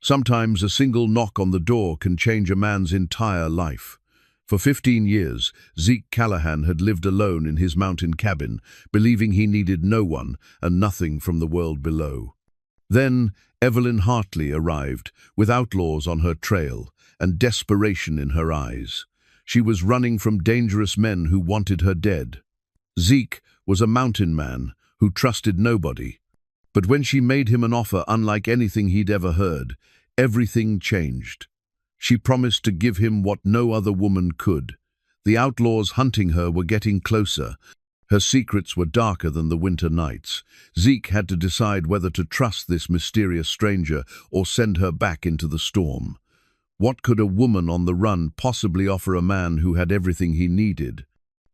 Sometimes a single knock on the door can change a man's entire life. For 15 years, Zeke Callahan had lived alone in his mountain cabin, believing he needed no one and nothing from the world below. Then Evelyn Hartley arrived, with outlaws on her trail and desperation in her eyes. She was running from dangerous men who wanted her dead. Zeke was a mountain man who trusted nobody. But when she made him an offer unlike anything he'd ever heard, everything changed. She promised to give him what no other woman could. The outlaws hunting her were getting closer. Her secrets were darker than the winter nights. Zeke had to decide whether to trust this mysterious stranger or send her back into the storm. What could a woman on the run possibly offer a man who had everything he needed?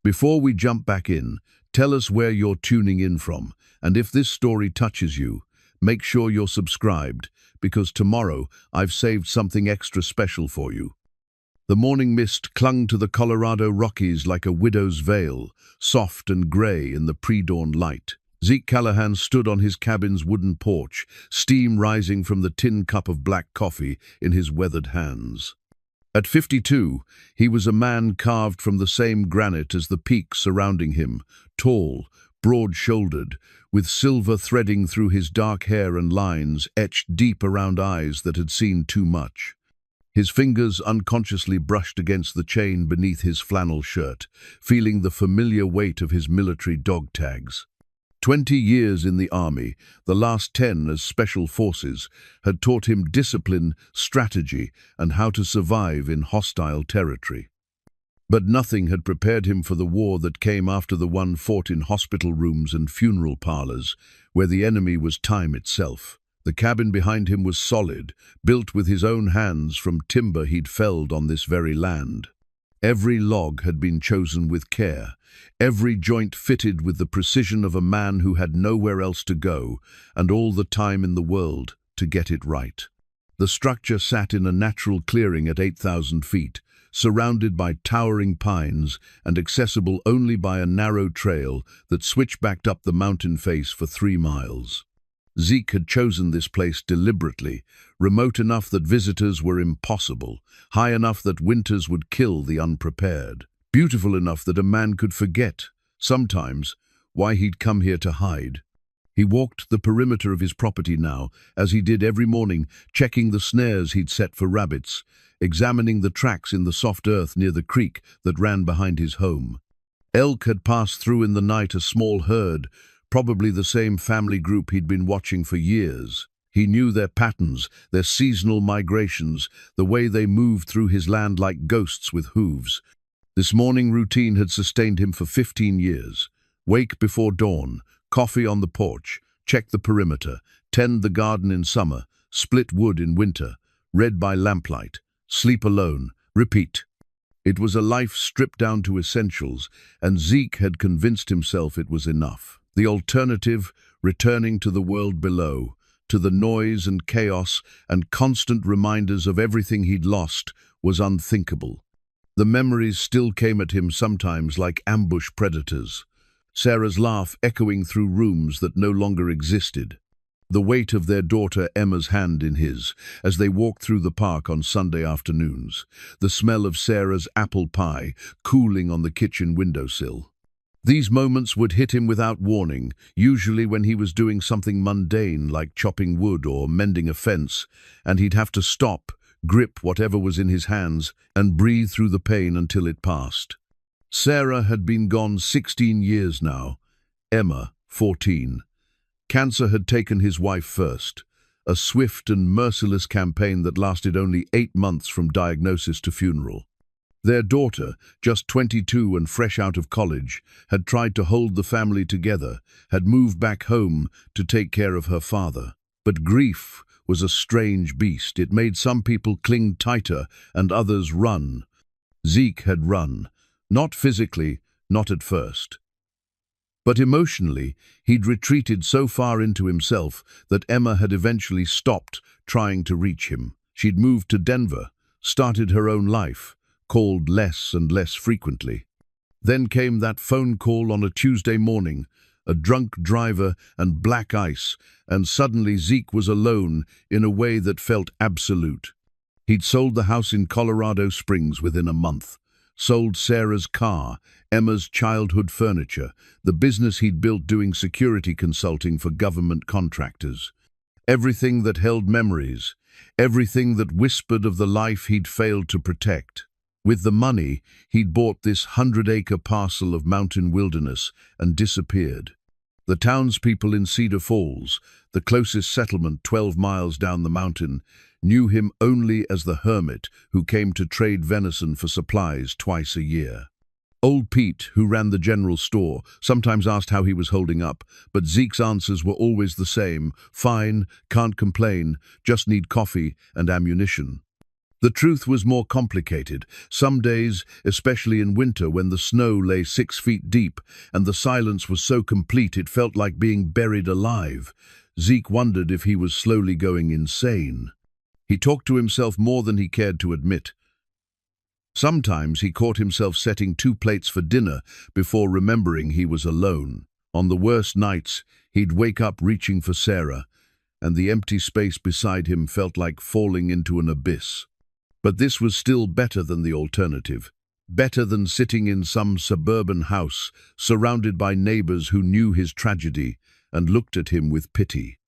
Before we jump back in, tell us where you're tuning in from, and if this story touches you, make sure you're subscribed, because tomorrow I've saved something extra special for you. The morning mist clung to the Colorado Rockies like a widow's veil, soft and gray in the pre-dawn light. Zeke Callahan stood on his cabin's wooden porch, steam rising from the tin cup of black coffee in his weathered hands. At 52, he was a man carved from the same granite as the peaks surrounding him, tall, broad-shouldered, with silver threading through his dark hair and lines etched deep around eyes that had seen too much. His fingers unconsciously brushed against the chain beneath his flannel shirt, feeling the familiar weight of his military dog tags. 20 years in the army, the last 10 as special forces, had taught him discipline, strategy, and how to survive in hostile territory. But nothing had prepared him for the war that came after the one fought in hospital rooms and funeral parlors, where the enemy was time itself. The cabin behind him was solid, built with his own hands from timber he'd felled on this very land. Every log had been chosen with care, every joint fitted with the precision of a man who had nowhere else to go, and all the time in the world to get it right. The structure sat in a natural clearing at 8,000 feet, surrounded by towering pines and accessible only by a narrow trail that switchbacked up the mountain face for 3 miles. Zeke had chosen this place deliberately, remote enough that visitors were impossible, high enough that winters would kill the unprepared, beautiful enough that a man could forget, sometimes, why he'd come here to hide. He walked the perimeter of his property now, as he did every morning, checking the snares he'd set for rabbits, examining the tracks in the soft earth near the creek that ran behind his home. Elk had passed through in the night, a small herd, probably the same family group he'd been watching for years. He knew their patterns, their seasonal migrations, the way they moved through his land like ghosts with hooves. This morning routine had sustained him for 15 years. Wake before dawn, coffee on the porch, check the perimeter, tend the garden in summer, split wood in winter, read by lamplight, sleep alone, repeat. It was a life stripped down to essentials, and Zeke had convinced himself it was enough. The alternative, returning to the world below, to the noise and chaos and constant reminders of everything he'd lost, was unthinkable. The memories still came at him sometimes like ambush predators. Sarah's laugh echoing through rooms that no longer existed. The weight of their daughter Emma's hand in his as they walked through the park on Sunday afternoons. The smell of Sarah's apple pie cooling on the kitchen windowsill. These moments would hit him without warning, usually when he was doing something mundane like chopping wood or mending a fence, and he'd have to stop, grip whatever was in his hands, and breathe through the pain until it passed. Sarah had been gone 16 years now, Emma 14. Cancer had taken his wife first, a swift and merciless campaign that lasted only 8 months from diagnosis to funeral. Their daughter, just 22 and fresh out of college, had tried to hold the family together, had moved back home to take care of her father. But grief was a strange beast. It made some people cling tighter and others run. Zeke had run, not physically, not at first. But emotionally, he'd retreated so far into himself that Emma had eventually stopped trying to reach him. She'd moved to Denver, started her own life, called less and less frequently. Then came that phone call on a Tuesday morning, a drunk driver, and black ice, and suddenly Zeke was alone in a way that felt absolute. He'd sold the house in Colorado Springs within a month, sold Sarah's car, Emma's childhood furniture, the business he'd built doing security consulting for government contractors. Everything that held memories, everything that whispered of the life he'd failed to protect. With the money, he'd bought this 100-acre parcel of mountain wilderness and disappeared. The townspeople in Cedar Falls, the closest settlement 12 miles down the mountain, knew him only as the hermit who came to trade venison for supplies twice a year. Old Pete, who ran the general store, sometimes asked how he was holding up, but Zeke's answers were always the same: fine, can't complain, just need coffee and ammunition. The truth was more complicated. Some days, especially in winter when the snow lay 6 feet deep and the silence was so complete it felt like being buried alive, Zeke wondered if he was slowly going insane. He talked to himself more than he cared to admit. Sometimes he caught himself setting 2 plates for dinner before remembering he was alone. On the worst nights, he'd wake up reaching for Sarah, and the empty space beside him felt like falling into an abyss. But this was still better than the alternative. Better than sitting in some suburban house, surrounded by neighbors who knew his tragedy and looked at him with pity.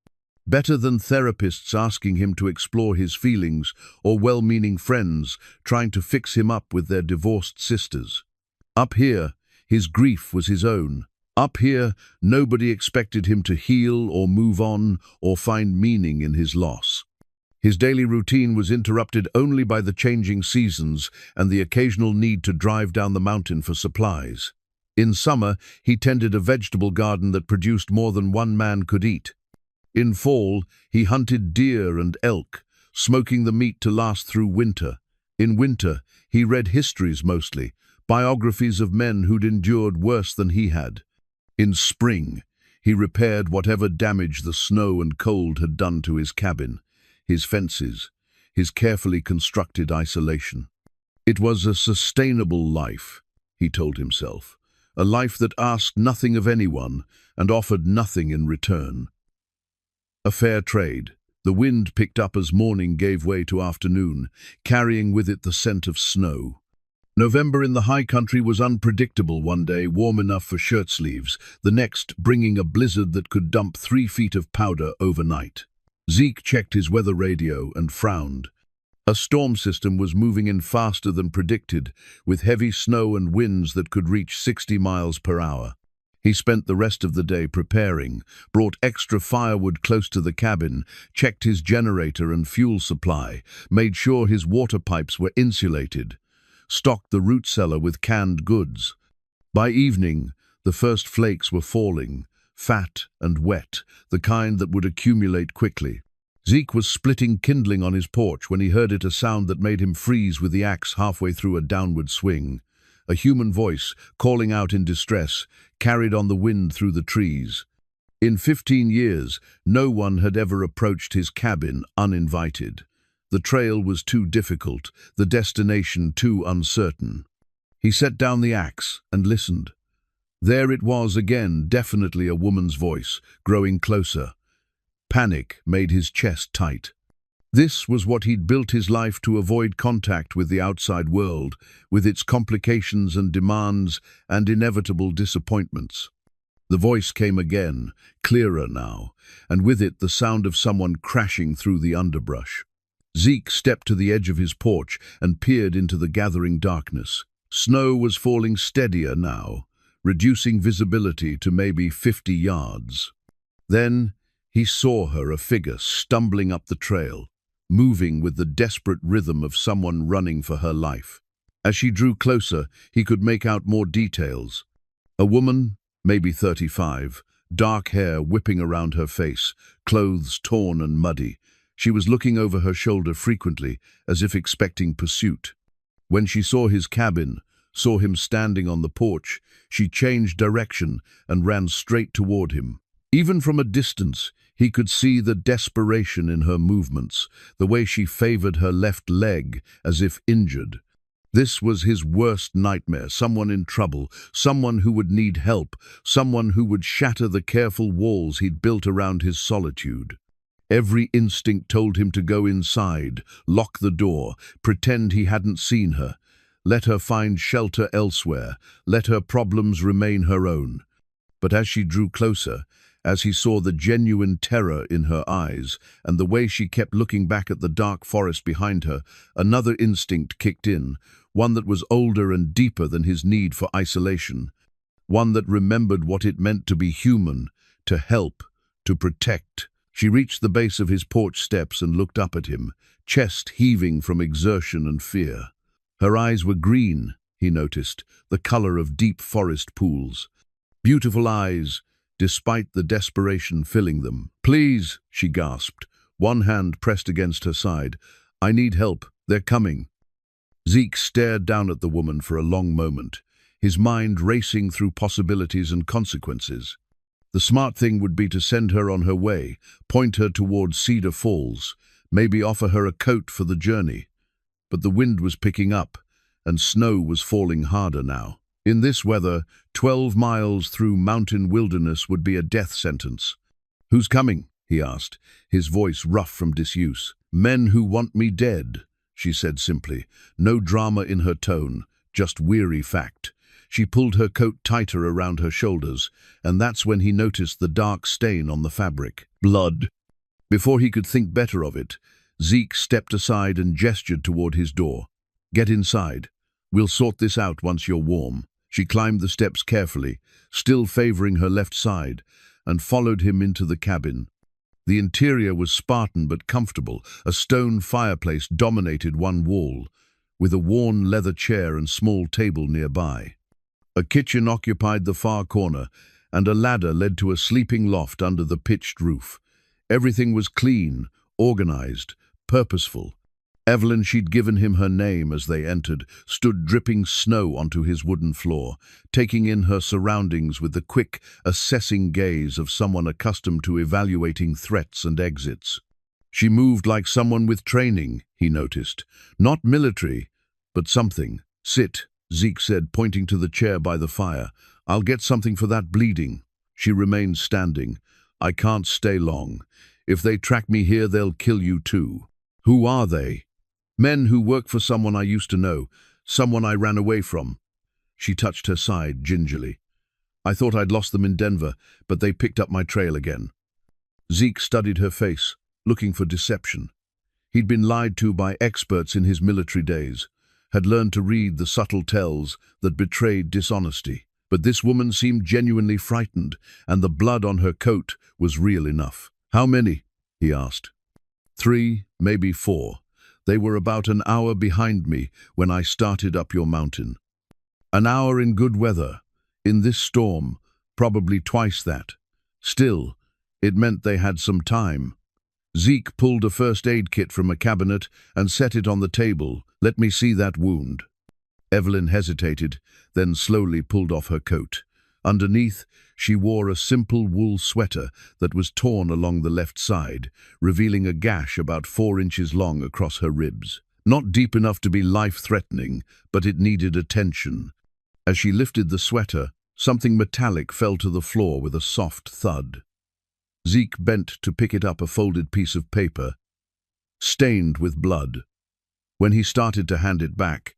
Better than therapists asking him to explore his feelings, or well-meaning friends trying to fix him up with their divorced sisters. Up here, his grief was his own. Up here, nobody expected him to heal or move on or find meaning in his loss. His daily routine was interrupted only by the changing seasons and the occasional need to drive down the mountain for supplies. In summer, he tended a vegetable garden that produced more than one man could eat. In fall, he hunted deer and elk, smoking the meat to last through winter. In winter, he read histories mostly, biographies of men who'd endured worse than he had. In spring, he repaired whatever damage the snow and cold had done to his cabin, his fences, his carefully constructed isolation. It was a sustainable life, he told himself, a life that asked nothing of anyone and offered nothing in return. A fair trade. The wind picked up as morning gave way to afternoon, carrying with it the scent of snow. November in the high country was unpredictable. One day warm enough for shirt sleeves, the next bringing a blizzard that could dump 3 feet of powder overnight. Zeke checked his weather radio and frowned. A storm system was moving in faster than predicted, with heavy snow and winds that could reach 60 miles per hour. He spent the rest of the day preparing, brought extra firewood close to the cabin, checked his generator and fuel supply, made sure his water pipes were insulated, stocked the root cellar with canned goods. By evening, the first flakes were falling, fat and wet, the kind that would accumulate quickly. Zeke was splitting kindling on his porch when he heard a sound that made him freeze with the axe halfway through a downward swing. A human voice, calling out in distress, carried on the wind through the trees. In 15 years, no one had ever approached his cabin uninvited. The trail was too difficult, the destination too uncertain. He set down the axe and listened. There it was again, definitely a woman's voice, growing closer. Panic made his chest tight. This was what he'd built his life to avoid contact with the outside world, with its complications and demands and inevitable disappointments. The voice came again, clearer now, and with it the sound of someone crashing through the underbrush. Zeke stepped to the edge of his porch and peered into the gathering darkness. Snow was falling steadier now, reducing visibility to maybe 50 yards. Then he saw her, a figure stumbling up the trail, moving with the desperate rhythm of someone running for her life. As she drew closer, he could make out more details. A woman, maybe 35, dark hair whipping around her face, clothes torn and muddy. She was looking over her shoulder frequently, as if expecting pursuit. When she saw his cabin, saw him standing on the porch, she changed direction and ran straight toward him. Even from a distance, he could see the desperation in her movements, the way she favored her left leg as if injured. This was his worst nightmare, someone in trouble, someone who would need help, someone who would shatter the careful walls he'd built around his solitude. Every instinct told him to go inside, lock the door, pretend he hadn't seen her. Let her find shelter elsewhere, let her problems remain her own. But as she drew closer, as he saw the genuine terror in her eyes and the way she kept looking back at the dark forest behind her, another instinct kicked in, one that was older and deeper than his need for isolation, one that remembered what it meant to be human, to help, to protect. She reached the base of his porch steps and looked up at him, chest heaving from exertion and fear. Her eyes were green, he noticed, the color of deep forest pools. Beautiful eyes, despite the desperation filling them. "Please," she gasped, one hand pressed against her side. "I need help. They're coming." Zeke stared down at the woman for a long moment, his mind racing through possibilities and consequences. The smart thing would be to send her on her way, point her towards Cedar Falls, maybe offer her a coat for the journey. But the wind was picking up, and snow was falling harder now. In this weather, 12 miles through mountain wilderness would be a death sentence. "Who's coming?" he asked, his voice rough from disuse. "Men who want me dead," she said simply, no drama in her tone, just weary fact. She pulled her coat tighter around her shoulders, and that's when he noticed the dark stain on the fabric. Blood. Before he could think better of it, Zeke stepped aside and gestured toward his door. "Get inside. We'll sort this out once you're warm." She climbed the steps carefully, still favoring her left side, and followed him into the cabin. The interior was Spartan but comfortable. A stone fireplace dominated one wall, with a worn leather chair and small table nearby. A kitchen occupied the far corner, and a ladder led to a sleeping loft under the pitched roof. Everything was clean, organized, purposeful. Evelyn, she'd given him her name as they entered, stood dripping snow onto his wooden floor, taking in her surroundings with the quick, assessing gaze of someone accustomed to evaluating threats and exits. She moved like someone with training, he noticed. Not military, but something. "Sit," Zeke said, pointing to the chair by the fire. "I'll get something for that bleeding." She remained standing. "I can't stay long. If they track me here, they'll kill you too." "Who are they?" "Men who work for someone I used to know, someone I ran away from." She touched her side gingerly. "I thought I'd lost them in Denver, but they picked up my trail again." Zeke studied her face, looking for deception. He'd been lied to by experts in his military days, had learned to read the subtle tells that betrayed dishonesty. But this woman seemed genuinely frightened, and the blood on her coat was real enough. "How many?" he asked. "3, maybe 4. They were about an hour behind me when I started up your mountain. An hour in good weather. In this storm, probably twice that. Still, it meant they had some time." Zeke pulled a first aid kit from a cabinet and set it on the table. "Let me see that wound." Evelyn hesitated, then slowly pulled off her coat. Underneath, she wore a simple wool sweater that was torn along the left side, revealing a gash about 4 inches long across her ribs. Not deep enough to be life-threatening, but it needed attention. As she lifted the sweater, something metallic fell to the floor with a soft thud. Zeke bent to pick it up, a folded piece of paper, stained with blood. When he started to hand it back,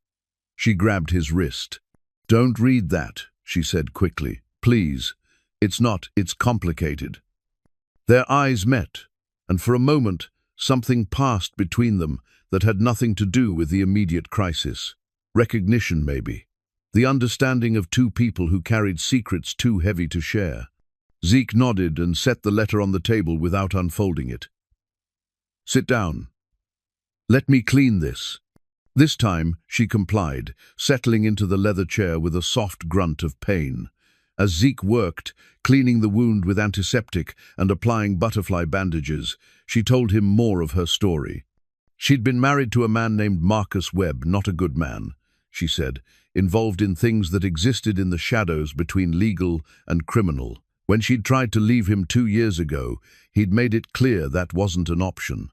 she grabbed his wrist. "Don't read that," she said quickly. "Please. It's complicated." Their eyes met, and for a moment, something passed between them that had nothing to do with the immediate crisis. Recognition, maybe. The understanding of two people who carried secrets too heavy to share. Zeke nodded and set the letter on the table without unfolding it. "Sit down. Let me clean this." This time, she complied, settling into the leather chair with a soft grunt of pain. As Zeke worked, cleaning the wound with antiseptic and applying butterfly bandages, she told him more of her story. She'd been married to a man named Marcus Webb, not a good man, she said, involved in things that existed in the shadows between legal and criminal. When she'd tried to leave him 2 years ago, he'd made it clear that wasn't an option.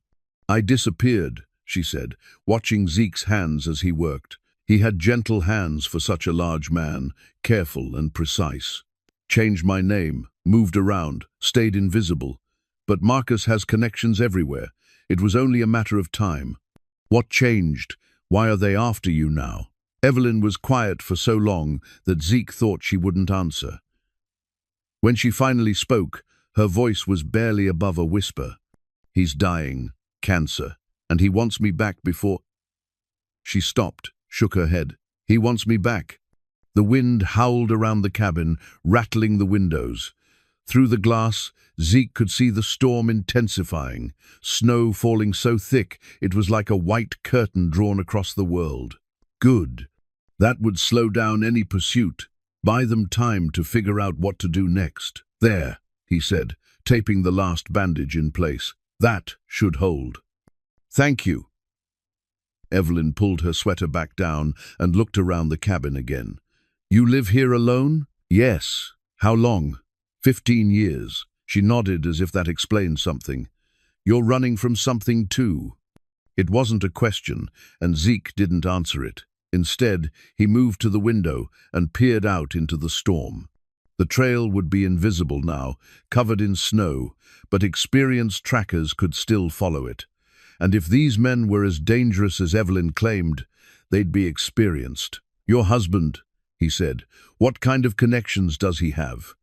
"I disappeared," she said, watching Zeke's hands as he worked. He had gentle hands for such a large man, careful and precise. Changed my name, moved around, stayed invisible. But Marcus has connections everywhere. It was only a matter of time. What changed? Why are they after you now? Evelyn was quiet for so long that Zeke thought she wouldn't answer. When she finally spoke, her voice was barely above a whisper. He's dying, cancer, and he wants me back before... She stopped, shook her head. He wants me back. The wind howled around the cabin, rattling the windows. Through the glass, Zeke could see the storm intensifying, snow falling so thick it was like a white curtain drawn across the world. Good. That would slow down any pursuit, buy them time to figure out what to do next. There, he said, taping the last bandage in place. That should hold. Thank you. Evelyn pulled her sweater back down and looked around the cabin again. You live here alone? Yes. How long? 15 years. She nodded as if that explained something. You're running from something too. It wasn't a question, and Zeke didn't answer it. Instead, he moved to the window and peered out into the storm. The trail would be invisible now, covered in snow, but experienced trackers could still follow it. And if these men were as dangerous as Evelyn claimed, they'd be experienced. Your husband, he said, what kind of connections does he have?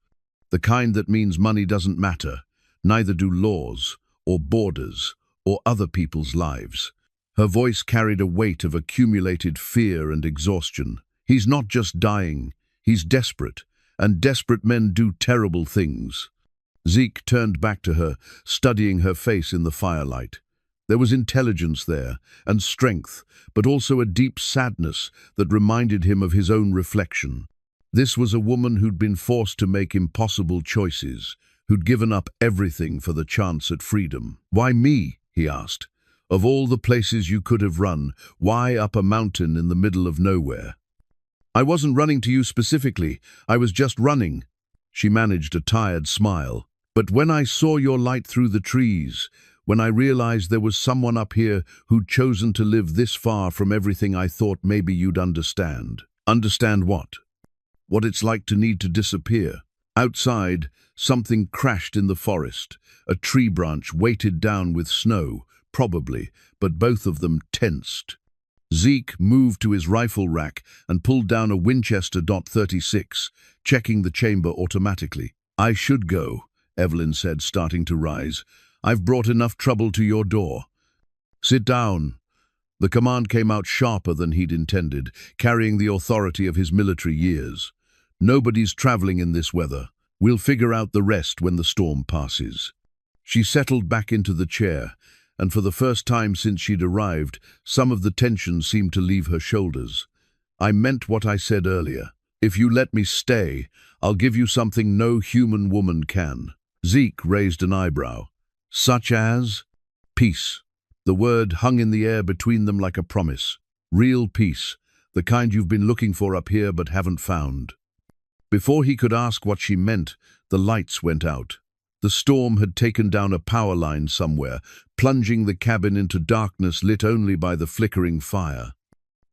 The kind that means money doesn't matter, neither do laws, or borders, or other people's lives. Her voice carried a weight of accumulated fear and exhaustion. He's not just dying, he's desperate, and desperate men do terrible things. Zeke turned back to her, studying her face in the firelight. There was intelligence there, and strength, but also a deep sadness that reminded him of his own reflection. This was a woman who'd been forced to make impossible choices, who'd given up everything for the chance at freedom. Why me? He asked. Of all the places you could have run, why up a mountain in the middle of nowhere? I wasn't running to you specifically, I was just running. She managed a tired smile. But when I saw your light through the trees, when I realized there was someone up here who'd chosen to live this far from everything I thought maybe you'd understand. Understand what? What it's like to need to disappear. Outside, something crashed in the forest. A tree branch weighted down with snow, probably, but both of them tensed. Zeke moved to his rifle rack and pulled down a Winchester .36, checking the chamber automatically. I should go, Evelyn said, starting to rise. I've brought enough trouble to your door. Sit down. The command came out sharper than he'd intended, carrying the authority of his military years. Nobody's traveling in this weather. We'll figure out the rest when the storm passes. She settled back into the chair, and for the first time since she'd arrived, some of the tension seemed to leave her shoulders. I meant what I said earlier. If you let me stay, I'll give you something no human woman can. Zeke raised an eyebrow. Such as? Peace. The word hung in the air between them like a promise. Real peace, the kind you've been looking for up here but haven't found. Before he could ask what she meant, the lights went out. The storm had taken down a power line somewhere, plunging the cabin into darkness lit only by the flickering fire.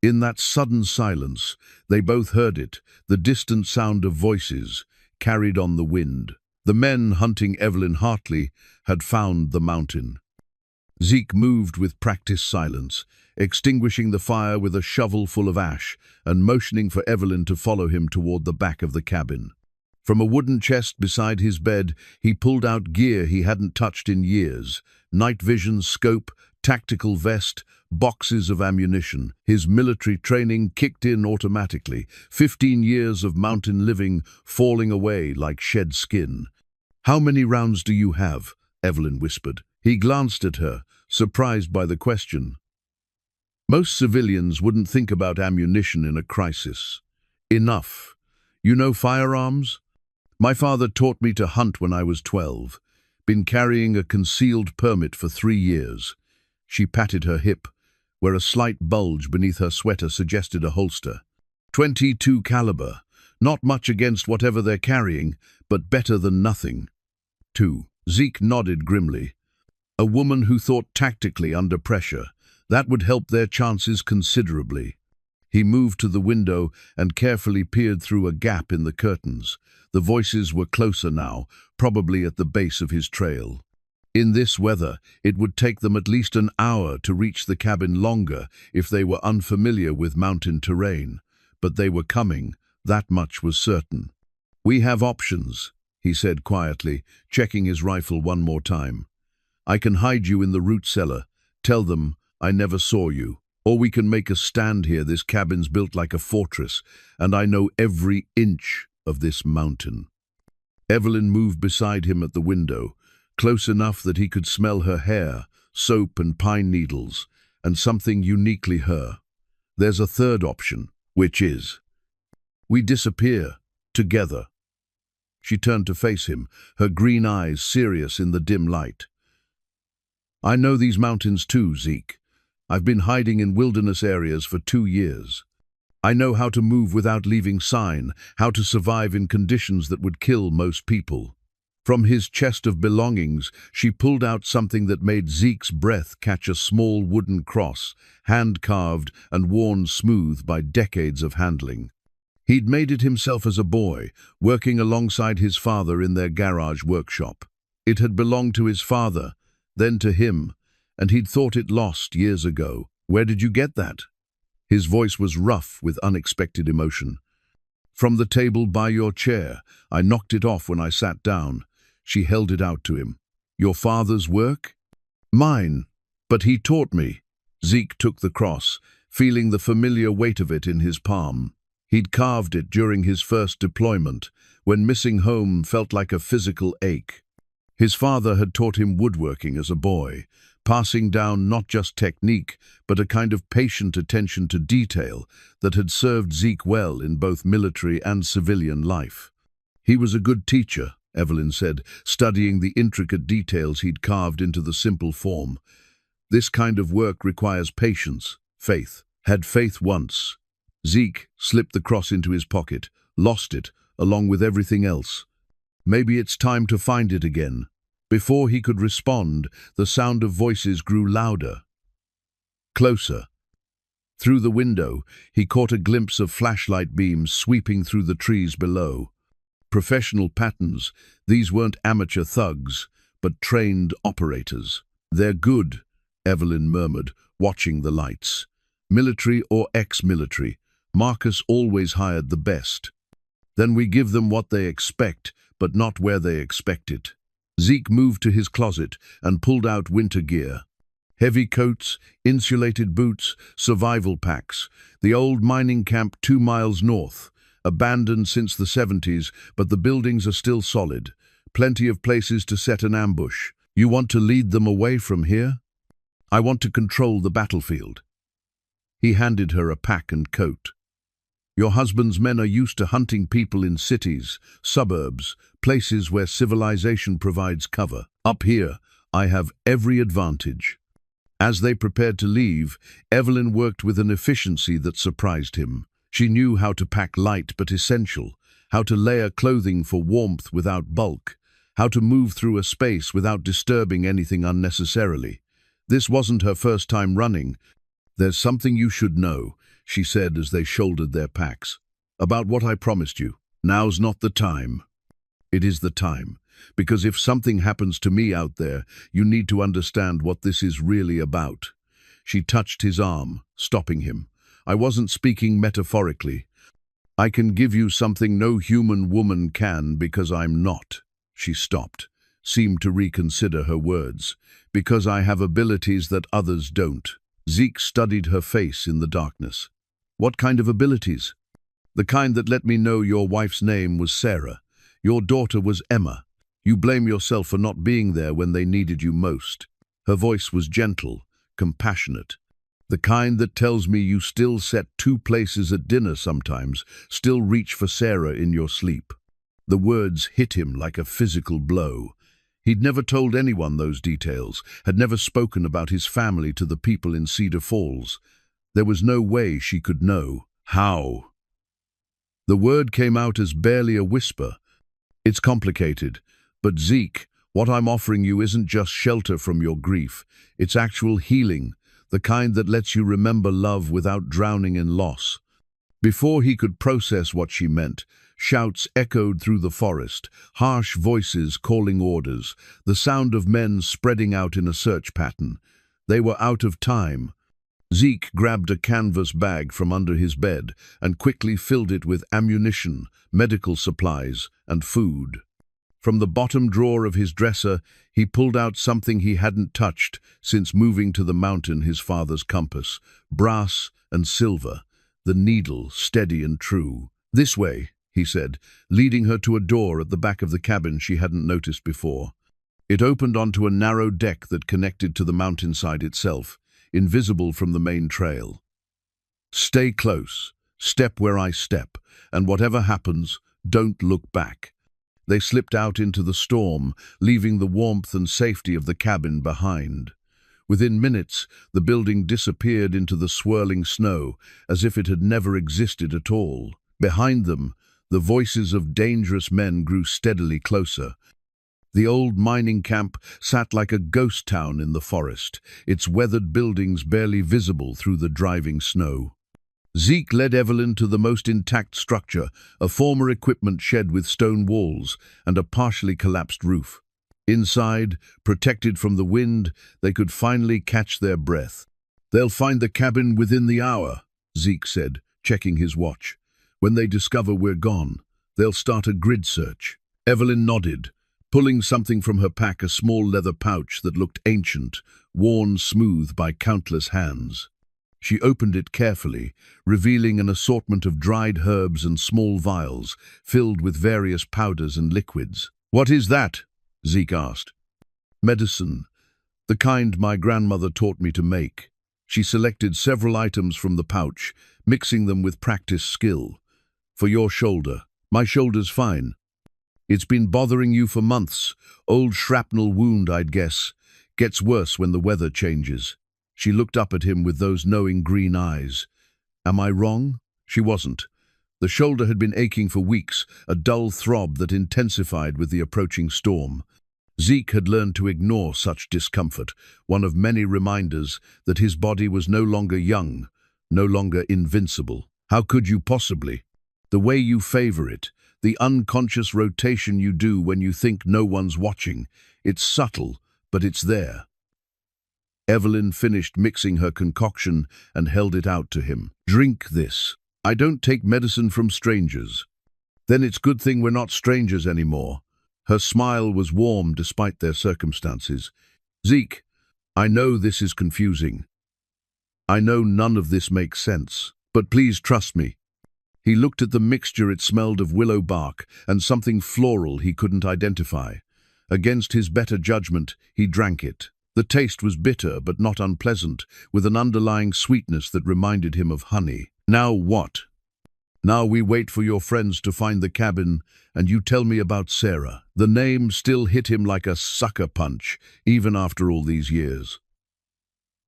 In that sudden silence, they both heard it, the distant sound of voices, carried on the wind. The men hunting Evelyn Hartley had found the mountain. Zeke moved with practiced silence, extinguishing the fire with a shovel full of ash and motioning for Evelyn to follow him toward the back of the cabin. From a wooden chest beside his bed, he pulled out gear he hadn't touched in years: night vision scope, tactical vest, boxes of ammunition. His military training kicked in automatically, 15 years of mountain living falling away like shed skin. How many rounds do you have? Evelyn whispered. He glanced at her, surprised by the question. Most civilians wouldn't think about ammunition in a crisis. Enough. You know firearms? My father taught me to hunt when I was 12. Been carrying a concealed permit for 3 years. She patted her hip, where a slight bulge beneath her sweater suggested a holster. .22 caliber. Not much against whatever they're carrying, but better than nothing. 2. Zeke nodded grimly. A woman who thought tactically under pressure. That would help their chances considerably. He moved to the window and carefully peered through a gap in the curtains. The voices were closer now, probably at the base of his trail. In this weather, it would take them at least an hour to reach the cabin, longer if they were unfamiliar with mountain terrain. But they were coming, that much was certain. "We have options," he said quietly, checking his rifle one more time. "I can hide you in the root cellar. Tell them I never saw you. Or we can make a stand here. This cabin's built like a fortress, and I know every inch of this mountain." Evelyn moved beside him at the window, close enough that he could smell her hair, soap and pine needles, and something uniquely her. "There's a third option, which is, we disappear together." She turned to face him, her green eyes serious in the dim light. "I know these mountains too, Zeke. I've been hiding in wilderness areas for 2 years. I know how to move without leaving sign, how to survive in conditions that would kill most people." From his chest of belongings, she pulled out something that made Zeke's breath catch, a small wooden cross, hand-carved and worn smooth by decades of handling. He'd made it himself as a boy, working alongside his father in their garage workshop. It had belonged to his father, then to him, and he'd thought it lost years ago. "Where did you get that?" His voice was rough with unexpected emotion. "From the table by your chair. I knocked it off when I sat down." She held it out to him. "Your father's work?" "Mine, but he taught me." Zeke took the cross, feeling the familiar weight of it in his palm. He'd carved it during his first deployment, when missing home felt like a physical ache. His father had taught him woodworking as a boy, passing down not just technique, but a kind of patient attention to detail that had served Zeke well in both military and civilian life. "He was a good teacher," Evelyn said, studying the intricate details he'd carved into the simple form. "This kind of work requires patience, faith." Had faith once. Zeke slipped the cross into his pocket, lost it, along with everything else. "Maybe it's time to find it again." Before he could respond, the sound of voices grew louder, closer. Through the window, he caught a glimpse of flashlight beams sweeping through the trees below. Professional patterns, these weren't amateur thugs, but trained operators. "They're good," Evelyn murmured, watching the lights. "Military or ex-military, Marcus always hired the best. Then we give them what they expect, but not where they expect it." Zeke moved to his closet and pulled out winter gear. Heavy coats, insulated boots, survival packs. The old mining camp 2 miles north. Abandoned since the 70s, but the buildings are still solid. Plenty of places to set an ambush. "You want to lead them away from here?" "I want to control the battlefield." He handed her a pack and coat. "Your husband's men are used to hunting people in cities, suburbs, places where civilization provides cover. Up here, I have every advantage." As they prepared to leave, Evelyn worked with an efficiency that surprised him. She knew how to pack light but essential, how to layer clothing for warmth without bulk, how to move through a space without disturbing anything unnecessarily. This wasn't her first time running. "There's something you should know," she said as they shouldered their packs. "About what I promised you. Now's not the time." "It is the time. Because if something happens to me out there, you need to understand what this is really about." She touched his arm, stopping him. "I wasn't speaking metaphorically. I can give you something no human woman can because I'm not." She stopped, seemed to reconsider her words. "Because I have abilities that others don't." Zeke studied her face in the darkness. "What kind of abilities?" "The kind that let me know your wife's name was Sarah. Your daughter was Emma. You blame yourself for not being there when they needed you most." Her voice was gentle, compassionate. "The kind that tells me you still set 2 places at dinner sometimes, still reach for Sarah in your sleep." The words hit him like a physical blow. He'd never told anyone those details, had never spoken about his family to the people in Cedar Falls. There was no way she could know. How? The word came out as barely a whisper. "It's complicated, but Zeke, what I'm offering you isn't just shelter from your grief. It's actual healing. the kind that lets you remember love without drowning in loss. Before he could process what she meant, shouts echoed through the forest, harsh voices calling orders, the sound of men spreading out in a search pattern. They were out of time. Zeke grabbed a canvas bag from under his bed and quickly filled it with ammunition, medical supplies, and food. From the bottom drawer of his dresser, he pulled out something he hadn't touched since moving to the mountain, his father's compass, brass and silver, the needle steady and true. "This way," he said, leading her to a door at the back of the cabin she hadn't noticed before. It opened onto a narrow deck that connected to the mountainside itself, invisible from the main trail. "Stay close, step where I step, and whatever happens, don't look back." They slipped out into the storm, leaving the warmth and safety of the cabin behind. Within minutes, the building disappeared into the swirling snow, as if it had never existed at all. Behind them, the voices of dangerous men grew steadily closer. The old mining camp sat like a ghost town in the forest, its weathered buildings barely visible through the driving snow. Zeke led Evelyn to the most intact structure, a former equipment shed with stone walls and a partially collapsed roof. Inside, protected from the wind, they could finally catch their breath. "They'll find the cabin within the hour," Zeke said, checking his watch. "When they discover we're gone, they'll start a grid search." Evelyn nodded, pulling something from her pack, a small leather pouch that looked ancient, worn smooth by countless hands. She opened it carefully, revealing an assortment of dried herbs and small vials, filled with various powders and liquids. "What is that?" Zeke asked. "Medicine, the kind my grandmother taught me to make." She selected several items from the pouch, mixing them with practiced skill. "For your shoulder." "My shoulder's fine." "It's been bothering you for months. Old shrapnel wound, I'd guess. Gets worse when the weather changes." She looked up at him with those knowing green eyes. Am I wrong? She wasn't. The shoulder had been aching for weeks, a dull throb that intensified with the approaching storm. Zeke had learned to ignore such discomfort, one of many reminders that his body was no longer young, no longer invincible. "How could you possibly? The way you favor it, the unconscious rotation you do when you think no one's watching, it's subtle, but it's there." Evelyn finished mixing her concoction and held it out to him. "Drink this. I don't take medicine from strangers." "Then it's good thing we're not strangers anymore." Her smile was warm despite their circumstances. "Zeke, I know this is confusing. I know none of this makes sense, but please trust me." He looked at the mixture. It smelled of willow bark and something floral he couldn't identify. Against his better judgment, he drank it. The taste was bitter but not unpleasant, with an underlying sweetness that reminded him of honey. "Now what?" "Now we wait for your friends to find the cabin, and you tell me about Sarah." The name still hit him like a sucker punch, even after all these years.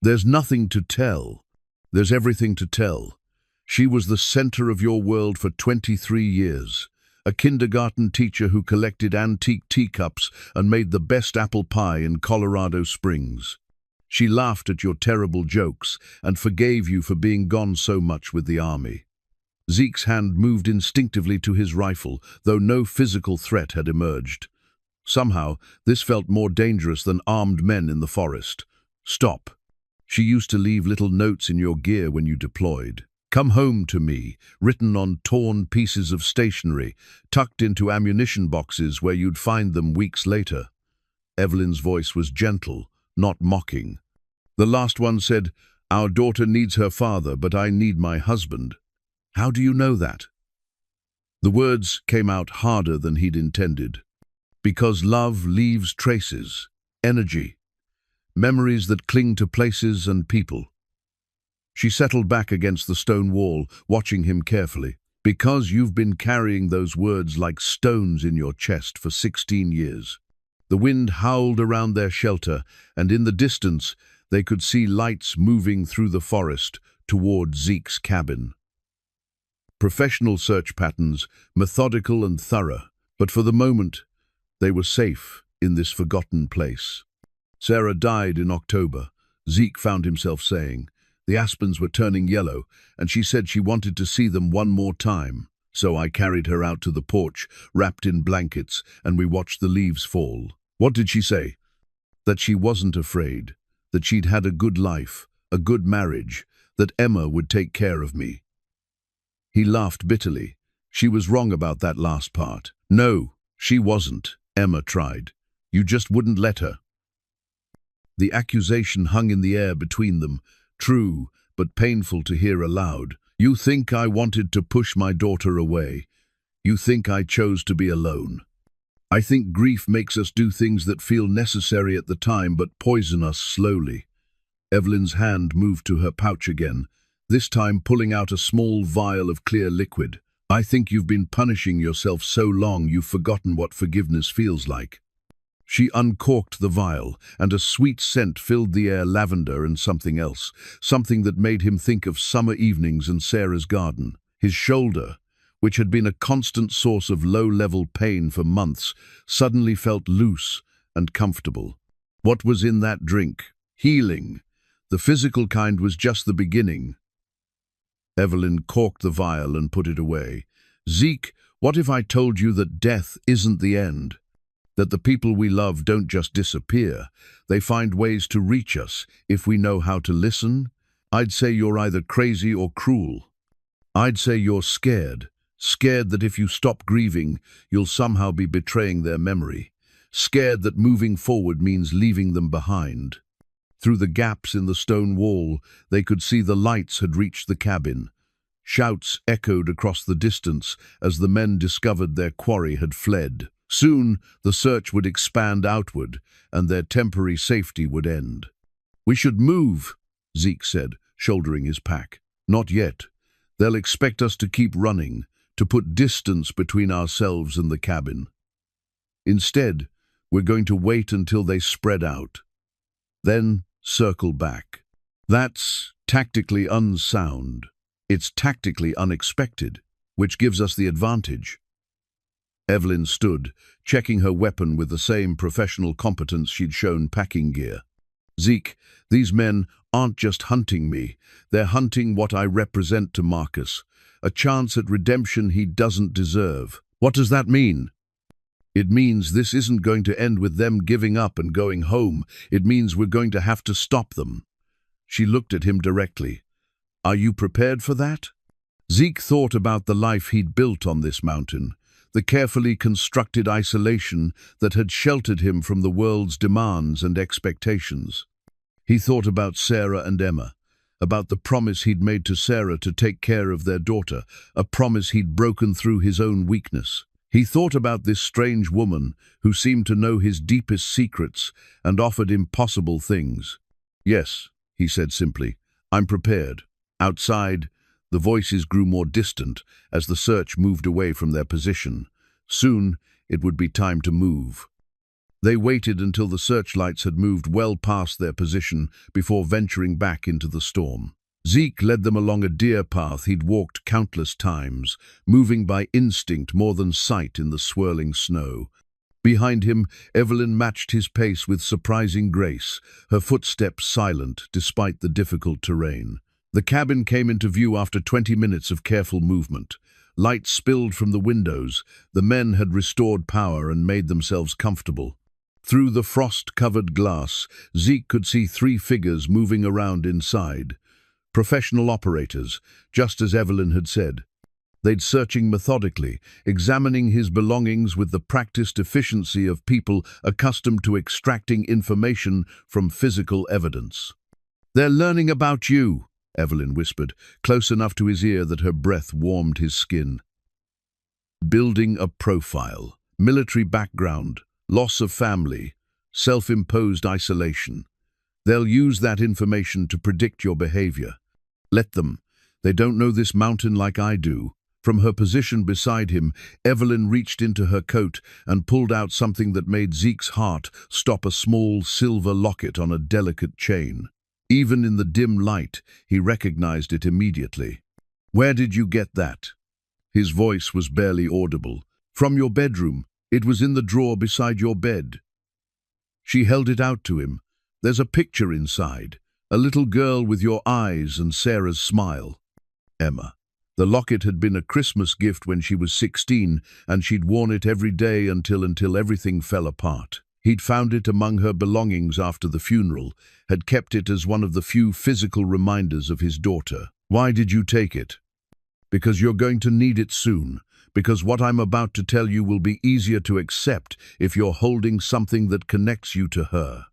"There's nothing to tell. There's everything to tell. She was the center of your world for 23 years. A kindergarten teacher who collected antique teacups and made the best apple pie in Colorado Springs. She laughed at your terrible jokes and forgave you for being gone so much with the army." Zeke's hand moved instinctively to his rifle, though no physical threat had emerged. Somehow, this felt more dangerous than armed men in the forest. "Stop. She used to leave little notes in your gear when you deployed. 'Come home to me,' written on torn pieces of stationery, tucked into ammunition boxes where you'd find them weeks later." Evelyn's voice was gentle, not mocking. "The last one said, 'Our daughter needs her father, but I need my husband.' How do you know that?" The words came out harder than he'd intended. "Because love leaves traces, energy, memories that cling to places and people." She settled back against the stone wall, watching him carefully. "Because you've been carrying those words like stones in your chest for 16 years. The wind howled around their shelter, and in the distance they could see lights moving through the forest toward Zeke's cabin. Professional search patterns, methodical and thorough, but for the moment, they were safe in this forgotten place. Sarah died in October. Zeke found himself saying. The aspens were turning yellow, and she said she wanted to see them one more time. So I carried her out to the porch, wrapped in blankets, and we watched the leaves fall. What did she say? That she wasn't afraid, that she'd had a good life, a good marriage, that Emma would take care of me. He laughed bitterly. She was wrong about that last part. No, she wasn't, Emma tried. You just wouldn't let her. The accusation hung in the air between them, true, but painful to hear aloud. You think I wanted to push my daughter away. You think I chose to be alone. I think grief makes us do things that feel necessary at the time but poison us slowly. Evelyn's hand moved to her pouch again, this time pulling out a small vial of clear liquid. I think you've been punishing yourself so long you've forgotten what forgiveness feels like. She uncorked the vial, and a sweet scent filled the air, lavender and something else, something that made him think of summer evenings and Sarah's garden. His shoulder, which had been a constant source of low-level pain for months, suddenly felt loose and comfortable. What was in that drink? Healing. The physical kind was just the beginning. Evelyn corked the vial and put it away. Zeke, what if I told you that death isn't the end? That the people we love don't just disappear, they find ways to reach us if we know how to listen? I'd say you're either crazy or cruel. I'd say you're scared that if you stop grieving, you'll somehow be betraying their memory. Scared that moving forward means leaving them behind. Through the gaps in the stone wall, they could see the lights had reached the cabin. Shouts echoed across the distance as the men discovered their quarry had fled. Soon, the search would expand outward, and their temporary safety would end. We should move, Zeke said, shouldering his pack. Not yet. They'll expect us to keep running, to put distance between ourselves and the cabin. Instead, we're going to wait until they spread out. Then circle back. That's tactically unsound. It's tactically unexpected, which gives us the advantage. Evelyn stood, checking her weapon with the same professional competence she'd shown packing gear. Zeke, these men aren't just hunting me, they're hunting what I represent to Marcus, a chance at redemption he doesn't deserve. What does that mean? It means this isn't going to end with them giving up and going home. It means we're going to have to stop them. She looked at him directly. Are you prepared for that? Zeke thought about the life he'd built on this mountain, the carefully constructed isolation that had sheltered him from the world's demands and expectations. He thought about Sarah and Emma, about the promise he'd made to Sarah to take care of their daughter, a promise he'd broken through his own weakness. He thought about this strange woman who seemed to know his deepest secrets and offered impossible things. Yes, he said simply, I'm prepared. Outside, the voices grew more distant as the search moved away from their position. Soon, it would be time to move. They waited until the searchlights had moved well past their position before venturing back into the storm. Zeke led them along a deer path he'd walked countless times, moving by instinct more than sight in the swirling snow. Behind him, Evelyn matched his pace with surprising grace, her footsteps silent despite the difficult terrain. The cabin came into view after 20 minutes of careful movement. Light spilled from the windows. The men had restored power and made themselves comfortable. Through the frost-covered glass, Zeke could see 3 figures moving around inside. Professional operators, just as Evelyn had said. They'd searching methodically, examining his belongings with the practiced efficiency of people accustomed to extracting information from physical evidence. They're learning about you, Evelyn whispered, close enough to his ear that her breath warmed his skin. Building a profile, military background, loss of family, self-imposed isolation. They'll use that information to predict your behavior. Let them. They don't know this mountain like I do. From her position beside him, Evelyn reached into her coat and pulled out something that made Zeke's heart stop, a small silver locket on a delicate chain. Even in the dim light, he recognized it immediately. Where did you get that? His voice was barely audible. From your bedroom. It was in the drawer beside your bed. She held it out to him. There's a picture inside. A little girl with your eyes and Sarah's smile. Emma. The locket had been a Christmas gift when she was 16, and she'd worn it every day until everything fell apart. He'd found it among her belongings after the funeral, had kept it as one of the few physical reminders of his daughter. Why did you take it? Because you're going to need it soon. Because what I'm about to tell you will be easier to accept if you're holding something that connects you to her.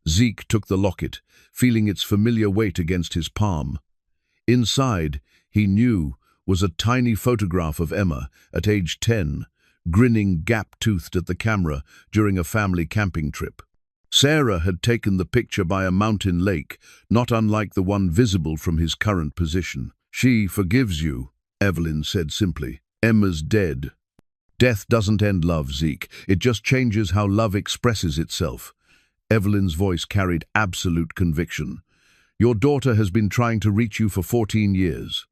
Zeke took the locket, feeling its familiar weight against his palm. Inside, he knew, was a tiny photograph of Emma at age 10, grinning gap-toothed at the camera during a family camping trip. Sarah had taken the picture by a mountain lake, not unlike the one visible from his current position. She forgives you, Evelyn said simply. Emma's dead. Death doesn't end love, Zeke. It just changes how love expresses itself. Evelyn's voice carried absolute conviction. Your daughter has been trying to reach you for 14 years.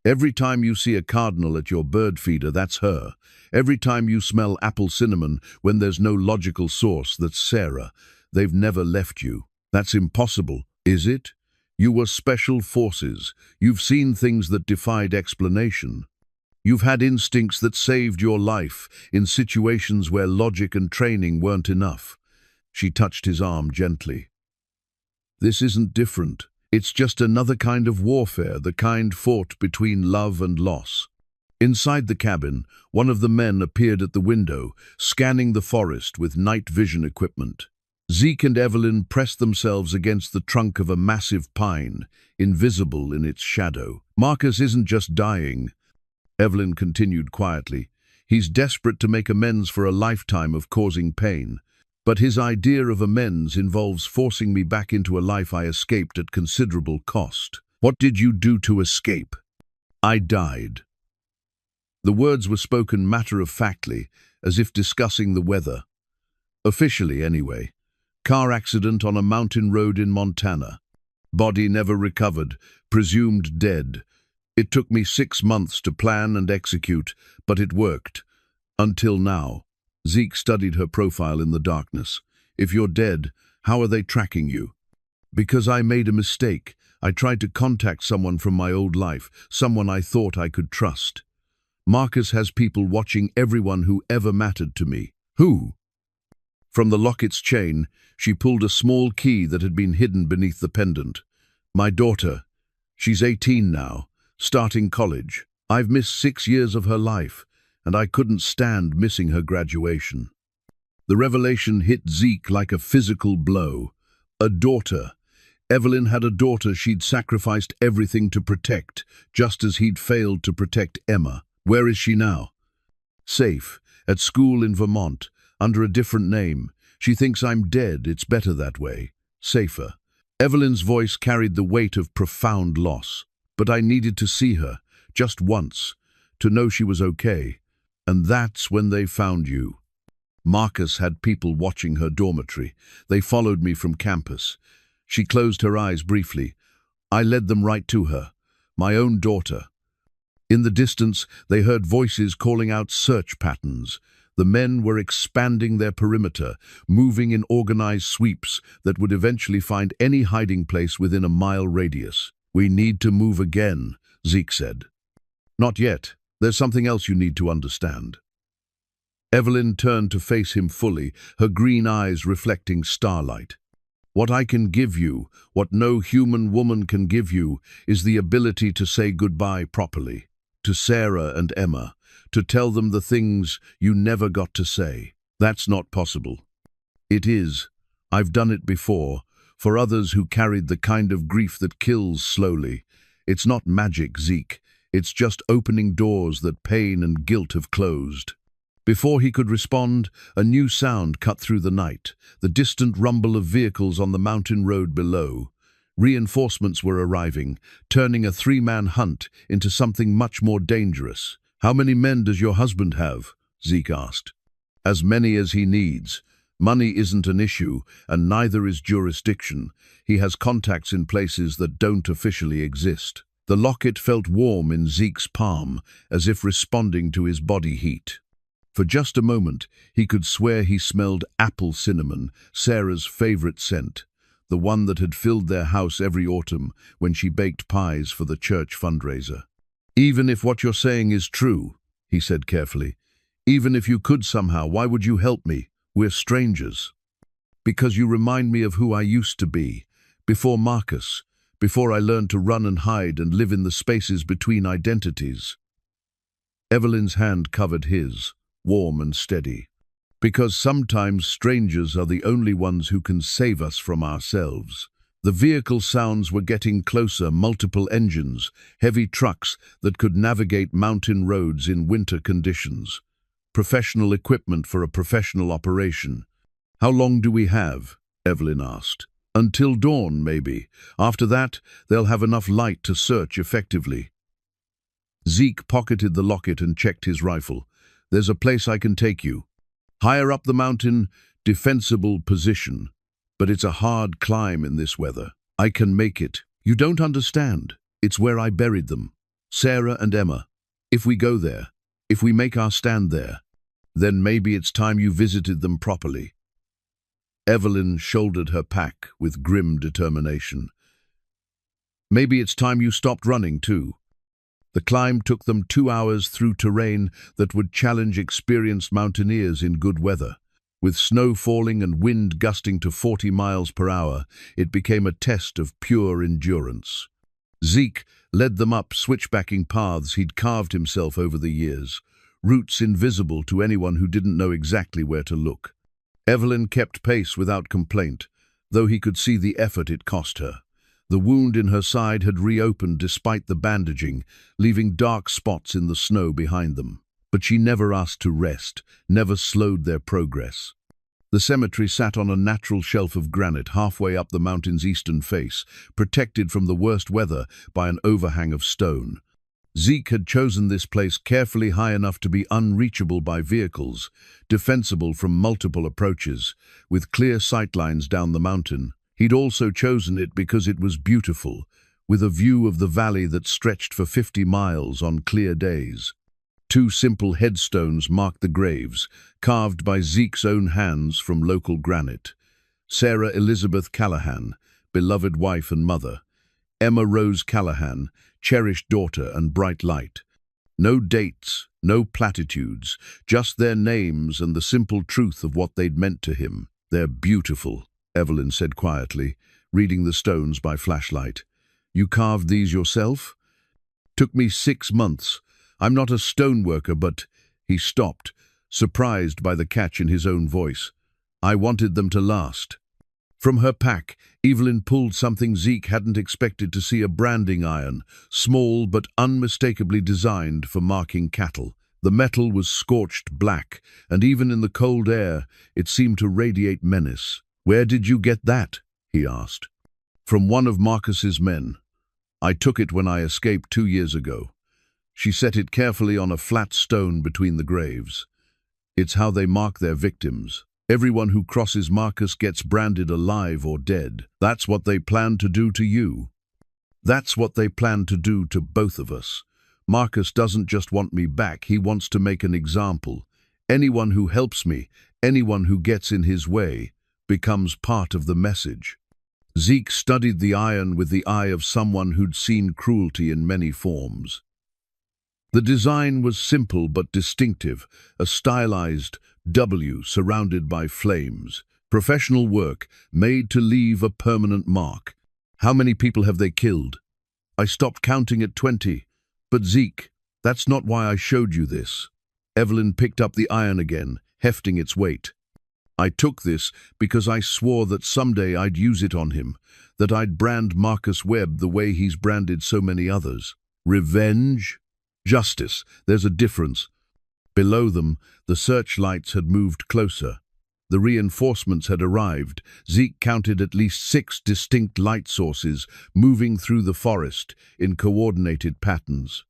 Every time you see a cardinal at your bird feeder, that's her. Every time you smell apple cinnamon when there's no logical source, that's Sarah. They've never left you. That's impossible, is it? You were special forces. You've seen things that defied explanation. You've had instincts that saved your life in situations where logic and training weren't enough. She touched his arm gently. This isn't different. It's just another kind of warfare, the kind fought between love and loss. Inside the cabin, one of the men appeared at the window, scanning the forest with night vision equipment. Zeke and Evelyn pressed themselves against the trunk of a massive pine, invisible in its shadow. Marcus isn't just dying, Evelyn continued quietly. He's desperate to make amends for a lifetime of causing pain. But his idea of amends involves forcing me back into a life I escaped at considerable cost. What did you do to escape? I died. The words were spoken matter-of-factly, as if discussing the weather. Officially, anyway. Car accident on a mountain road in Montana. Body never recovered, presumed dead. It took me 6 months to plan and execute, but it worked. Until now. Zeke studied her profile in the darkness. If you're dead, how are they tracking you? Because I made a mistake. I tried to contact someone from my old life, someone I thought I could trust. Marcus has people watching everyone who ever mattered to me. Who? From the locket's chain, she pulled a small key that had been hidden beneath the pendant. My daughter. She's 18 now, starting college. I've missed 6 years of her life, and I couldn't stand missing her graduation. The revelation hit Zeke like a physical blow. A daughter. Evelyn had a daughter she'd sacrificed everything to protect, just as he'd failed to protect Emma. Where is she now? Safe, at school in Vermont, under a different name. She thinks I'm dead. It's better that way. Safer. Evelyn's voice carried the weight of profound loss. But I needed to see her, just once, to know she was okay. And that's when they found you. Marcus had people watching her dormitory. They followed me from campus. She closed her eyes briefly. I led them right to her, my own daughter. In the distance, they heard voices calling out search patterns. The men were expanding their perimeter, moving in organized sweeps that would eventually find any hiding place within a mile radius. We need to move again, Zeke said. Not yet. There's something else you need to understand. Evelyn turned to face him fully, her green eyes reflecting starlight. What I can give you, what no human woman can give you, is the ability to say goodbye properly. To Sarah and Emma, to tell them the things you never got to say. That's not possible. It is. I've done it before, for others who carried the kind of grief that kills slowly. It's not magic, Zeke. It's just opening doors that pain and guilt have closed. Before he could respond, a new sound cut through the night, the distant rumble of vehicles on the mountain road below. Reinforcements were arriving, turning a 3-man hunt into something much more dangerous. How many men does your husband have? Zeke asked. As many as he needs. Money isn't an issue, and neither is jurisdiction. He has contacts in places that don't officially exist. The locket felt warm in Zeke's palm, as if responding to his body heat. For just a moment, he could swear he smelled apple cinnamon, Sarah's favorite scent. the one that had filled their house every autumn when she baked pies for the church fundraiser. "Even if what you're saying is true," he said carefully, "even if you could somehow, why would you help me? We're strangers." "Because you remind me of who I used to be, before Marcus, before I learned to run and hide and live in the spaces between identities." Evelyn's hand covered his, warm and steady. "Because sometimes strangers are the only ones who can save us from ourselves." The vehicle sounds were getting closer, multiple engines, heavy trucks that could navigate mountain roads in winter conditions. Professional equipment for a professional operation. "How long do we have?" Evelyn asked. "Until dawn, maybe. After that, they'll have enough light to search effectively." Zeke pocketed the locket and checked his rifle. "There's a place I can take you. Higher up the mountain, defensible position. But it's a hard climb in this weather. I can make it. You don't understand. It's where I buried them. Sarah and Emma. If we go there, if we make our stand there, then maybe it's time you visited them properly." Evelyn shouldered her pack with grim determination. "Maybe it's time you stopped running, too." The climb took them 2 hours through terrain that would challenge experienced mountaineers in good weather. With snow falling and wind gusting to 40 miles per hour, it became a test of pure endurance. Zeke led them up switchbacking paths he'd carved himself over the years, routes invisible to anyone who didn't know exactly where to look. Evelyn kept pace without complaint, though he could see the effort it cost her. The wound in her side had reopened despite the bandaging, leaving dark spots in the snow behind them. But she never asked to rest, never slowed their progress. The cemetery sat on a natural shelf of granite halfway up the mountain's eastern face, protected from the worst weather by an overhang of stone. Zeke had chosen this place carefully high enough to be unreachable by vehicles, defensible from multiple approaches, with clear sightlines down the mountain. He'd also chosen it because it was beautiful, with a view of the valley that stretched for 50 miles on clear days. 2 simple headstones marked the graves, carved by Zeke's own hands from local granite. Sarah Elizabeth Callahan, beloved wife and mother. Emma Rose Callahan, cherished daughter and bright light. No dates, no platitudes, just their names and the simple truth of what they'd meant to him. "They're beautiful," Evelyn said quietly, reading the stones by flashlight. "You carved these yourself?" "Took me 6 months. I'm not a stoneworker, but—" He stopped, surprised by the catch in his own voice. "I wanted them to last." From her pack, Evelyn pulled something Zeke hadn't expected to see: a branding iron, small but unmistakably designed for marking cattle. The metal was scorched black, and even in the cold air, it seemed to radiate menace. "Where did you get that?" he asked. "From one of Marcus's men. I took it when I escaped 2 years ago." She set it carefully on a flat stone between the graves. "It's how they mark their victims. Everyone who crosses Marcus gets branded alive or dead. That's what they plan to do to you. That's what they plan to do to both of us. Marcus doesn't just want me back, he wants to make an example. Anyone who helps me, anyone who gets in his way, becomes part of the message." Zeke studied the iron with the eye of someone who'd seen cruelty in many forms. The design was simple but distinctive, a stylized W surrounded by flames. Professional work, made to leave a permanent mark. "How many people have they killed?" "I stopped counting at 20. But Zeke, that's not why I showed you this." Evelyn picked up the iron again, hefting its weight. "I took this because I swore that someday I'd use it on him, that I'd brand Marcus Webb the way he's branded so many others. Revenge? Justice, there's a difference." Below them, the searchlights had moved closer. The reinforcements had arrived. Zeke counted at least 6 distinct light sources moving through the forest in coordinated patterns.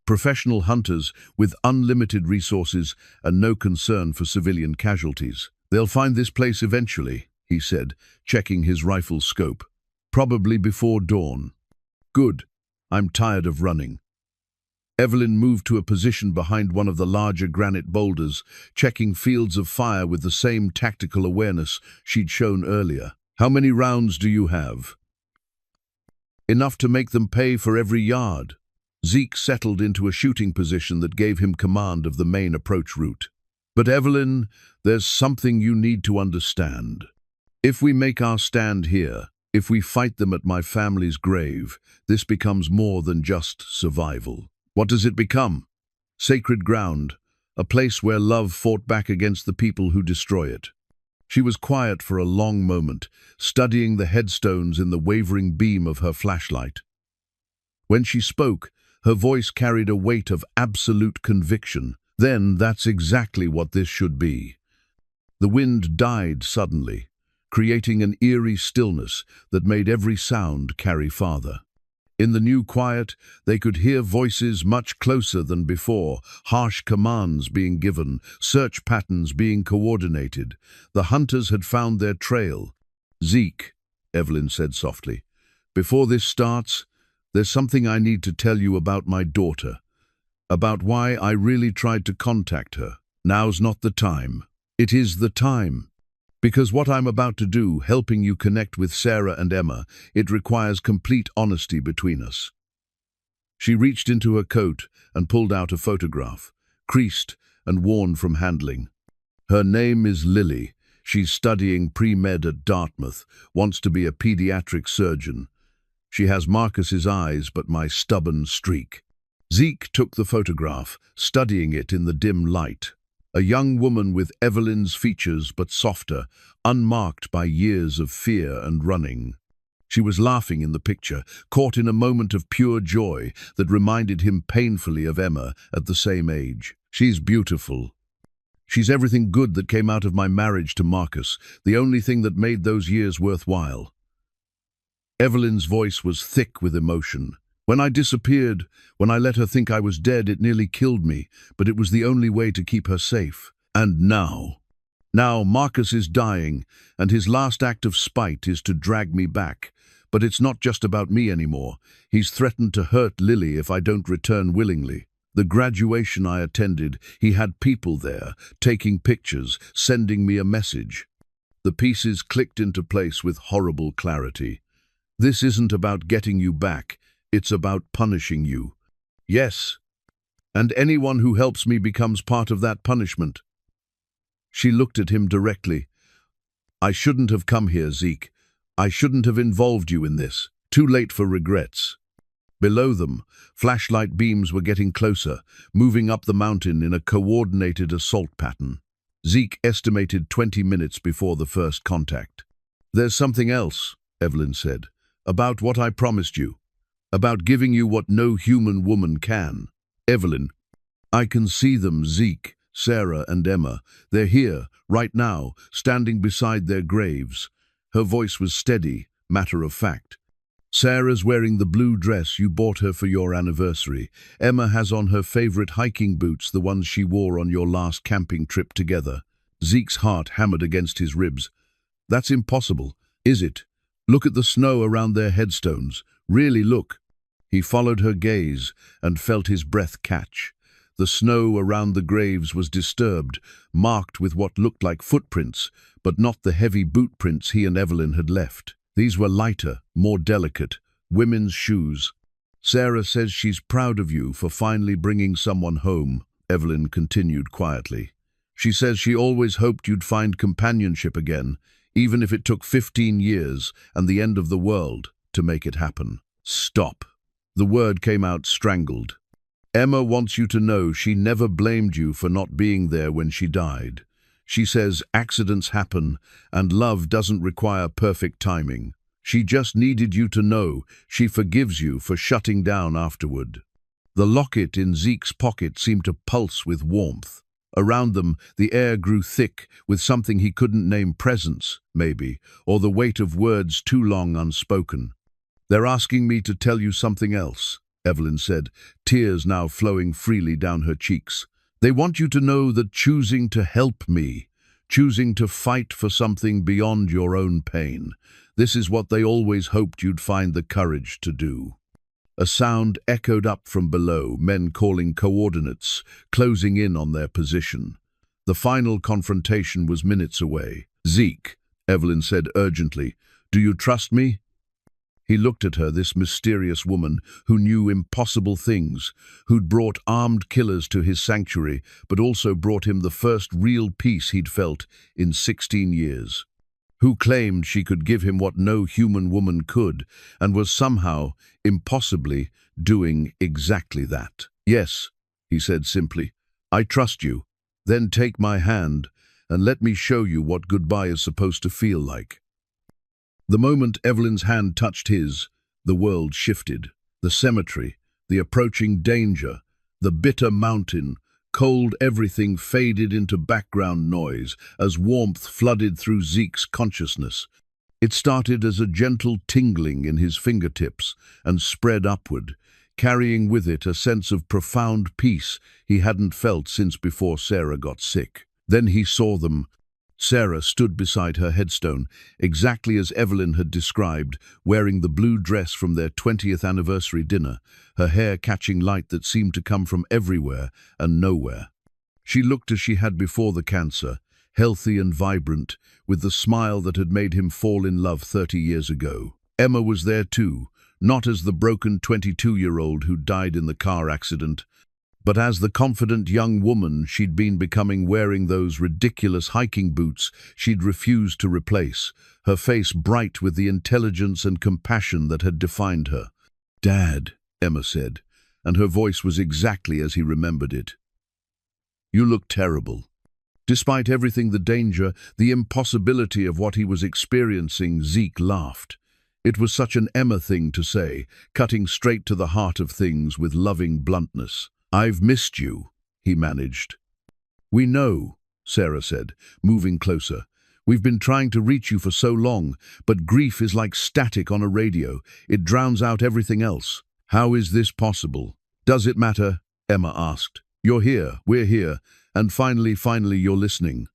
Professional hunters with unlimited resources and no concern for civilian casualties. "They'll find this place eventually," he said, checking his rifle's scope. "Probably before dawn." "Good. I'm tired of running." Evelyn moved to a position behind one of the larger granite boulders, checking fields of fire with the same tactical awareness she'd shown earlier. How many rounds do you have? Enough to make them pay for every yard. Zeke settled into a shooting position that gave him command of the main approach route. But Evelyn, there's something you need to understand. If we make our stand here, if we fight them at my family's grave, this becomes more than just survival. What does it become? Sacred ground, a place where love fought back against the people who destroy it. She was quiet for a long moment, studying the headstones in the wavering beam of her flashlight. When she spoke, her voice carried a weight of absolute conviction. Then that's exactly what this should be. The wind died suddenly, creating an eerie stillness that made every sound carry farther. In the new quiet, they could hear voices much closer than before, harsh commands being given, search patterns being coordinated. The hunters had found their trail. "Zeke," Evelyn said softly, "before this starts, there's something I need to tell you about my daughter, about why I really tried to contact her. Now's not the time. It is the time. Because what I'm about to do, helping you connect with Sarah and Emma, it requires complete honesty between us." She reached into her coat and pulled out a photograph, creased and worn from handling. "Her name is Lily. She's studying pre-med at Dartmouth, wants to be a pediatric surgeon. She has Marcus's eyes, but my stubborn streak." Zeke took the photograph, studying it in the dim light. A young woman with Evelyn's features but softer, unmarked by years of fear and running. She was laughing in the picture, caught in a moment of pure joy that reminded him painfully of Emma at the same age. "She's beautiful. She's everything good that came out of my marriage to Marcus, the only thing that made those years worthwhile." Evelyn's voice was thick with emotion. "When I disappeared, when I let her think I was dead, it nearly killed me, but it was the only way to keep her safe. And now Marcus is dying, and his last act of spite is to drag me back. But it's not just about me anymore. He's threatened to hurt Lily if I don't return willingly. The graduation I attended, he had people there, taking pictures, sending me a message." The pieces clicked into place with horrible clarity. "This isn't about getting you back. It's about punishing you." "Yes, and anyone who helps me becomes part of that punishment." She looked at him directly. "I shouldn't have come here, Zeke. I shouldn't have involved you in this. Too late for regrets." Below them, flashlight beams were getting closer, moving up the mountain in a coordinated assault pattern. Zeke estimated 20 minutes before the first contact. "There's something else," Evelyn said, "about what I promised you. About giving you what no human woman can." "Evelyn, I can see them, Zeke, Sarah and Emma. They're here, right now, standing beside their graves." Her voice was steady, matter of fact. "Sarah's wearing the blue dress you bought her for your anniversary. Emma has on her favorite hiking boots, the ones she wore on your last camping trip together." Zeke's heart hammered against his ribs. "That's impossible, is it? Look at the snow around their headstones. Really look." He followed her gaze and felt his breath catch. The snow around the graves was disturbed, marked with what looked like footprints, but not the heavy boot prints he and Evelyn had left. These were lighter, more delicate, women's shoes. "Sarah says she's proud of you for finally bringing someone home," Evelyn continued quietly. "She says she always hoped you'd find companionship again, even if it took 15 years and the end of the world to make it happen." "Stop." The word came out strangled. "Emma wants you to know she never blamed you for not being there when she died. She says accidents happen and love doesn't require perfect timing. She just needed you to know she forgives you for shutting down afterward." The locket in Zeke's pocket seemed to pulse with warmth. Around them, the air grew thick with something he couldn't name, presence, maybe, or the weight of words too long unspoken. "They're asking me to tell you something else," Evelyn said, tears now flowing freely down her cheeks. "They want you to know that choosing to help me, choosing to fight for something beyond your own pain, this is what they always hoped you'd find the courage to do." A sound echoed up from below, men calling coordinates, closing in on their position. The final confrontation was minutes away. "Zeke," Evelyn said urgently, Do you trust me? He looked at her, this mysterious woman who knew impossible things, who'd brought armed killers to his sanctuary, but also brought him the first real peace he'd felt in 16 years. Who claimed she could give him what no human woman could, and was somehow, impossibly, doing exactly that. Yes, he said simply, I trust you. Then take my hand, and let me show you what goodbye is supposed to feel like. The moment Evelyn's hand touched his, the world shifted. The cemetery, the approaching danger, the bitter mountain, cold everything faded into background noise as warmth flooded through Zeke's consciousness. It started as a gentle tingling in his fingertips and spread upward, carrying with it a sense of profound peace he hadn't felt since before Sarah got sick. Then he saw them. Sarah stood beside her headstone, exactly as Evelyn had described, wearing the blue dress from their 20th anniversary dinner, her hair catching light that seemed to come from everywhere and nowhere. She looked as she had before the cancer, healthy and vibrant, with the smile that had made him fall in love 30 years ago. Emma was there too, not as the broken 22-year-old who died in the car accident, but as the confident young woman she'd been becoming, wearing those ridiculous hiking boots she'd refused to replace, her face bright with the intelligence and compassion that had defined her. "Dad," Emma said, and her voice was exactly as he remembered it. "You look terrible." Despite everything, the danger, the impossibility of what he was experiencing, Zeke laughed. It was such an Emma thing to say, cutting straight to the heart of things with loving bluntness. "I've missed you," he managed. "We know," Sarah said, moving closer. "We've been trying to reach you for so long, but grief is like static on a radio. It drowns out everything else. How is this possible?" "Does it matter?" Emma asked. "You're here, we're here, and finally you're listening."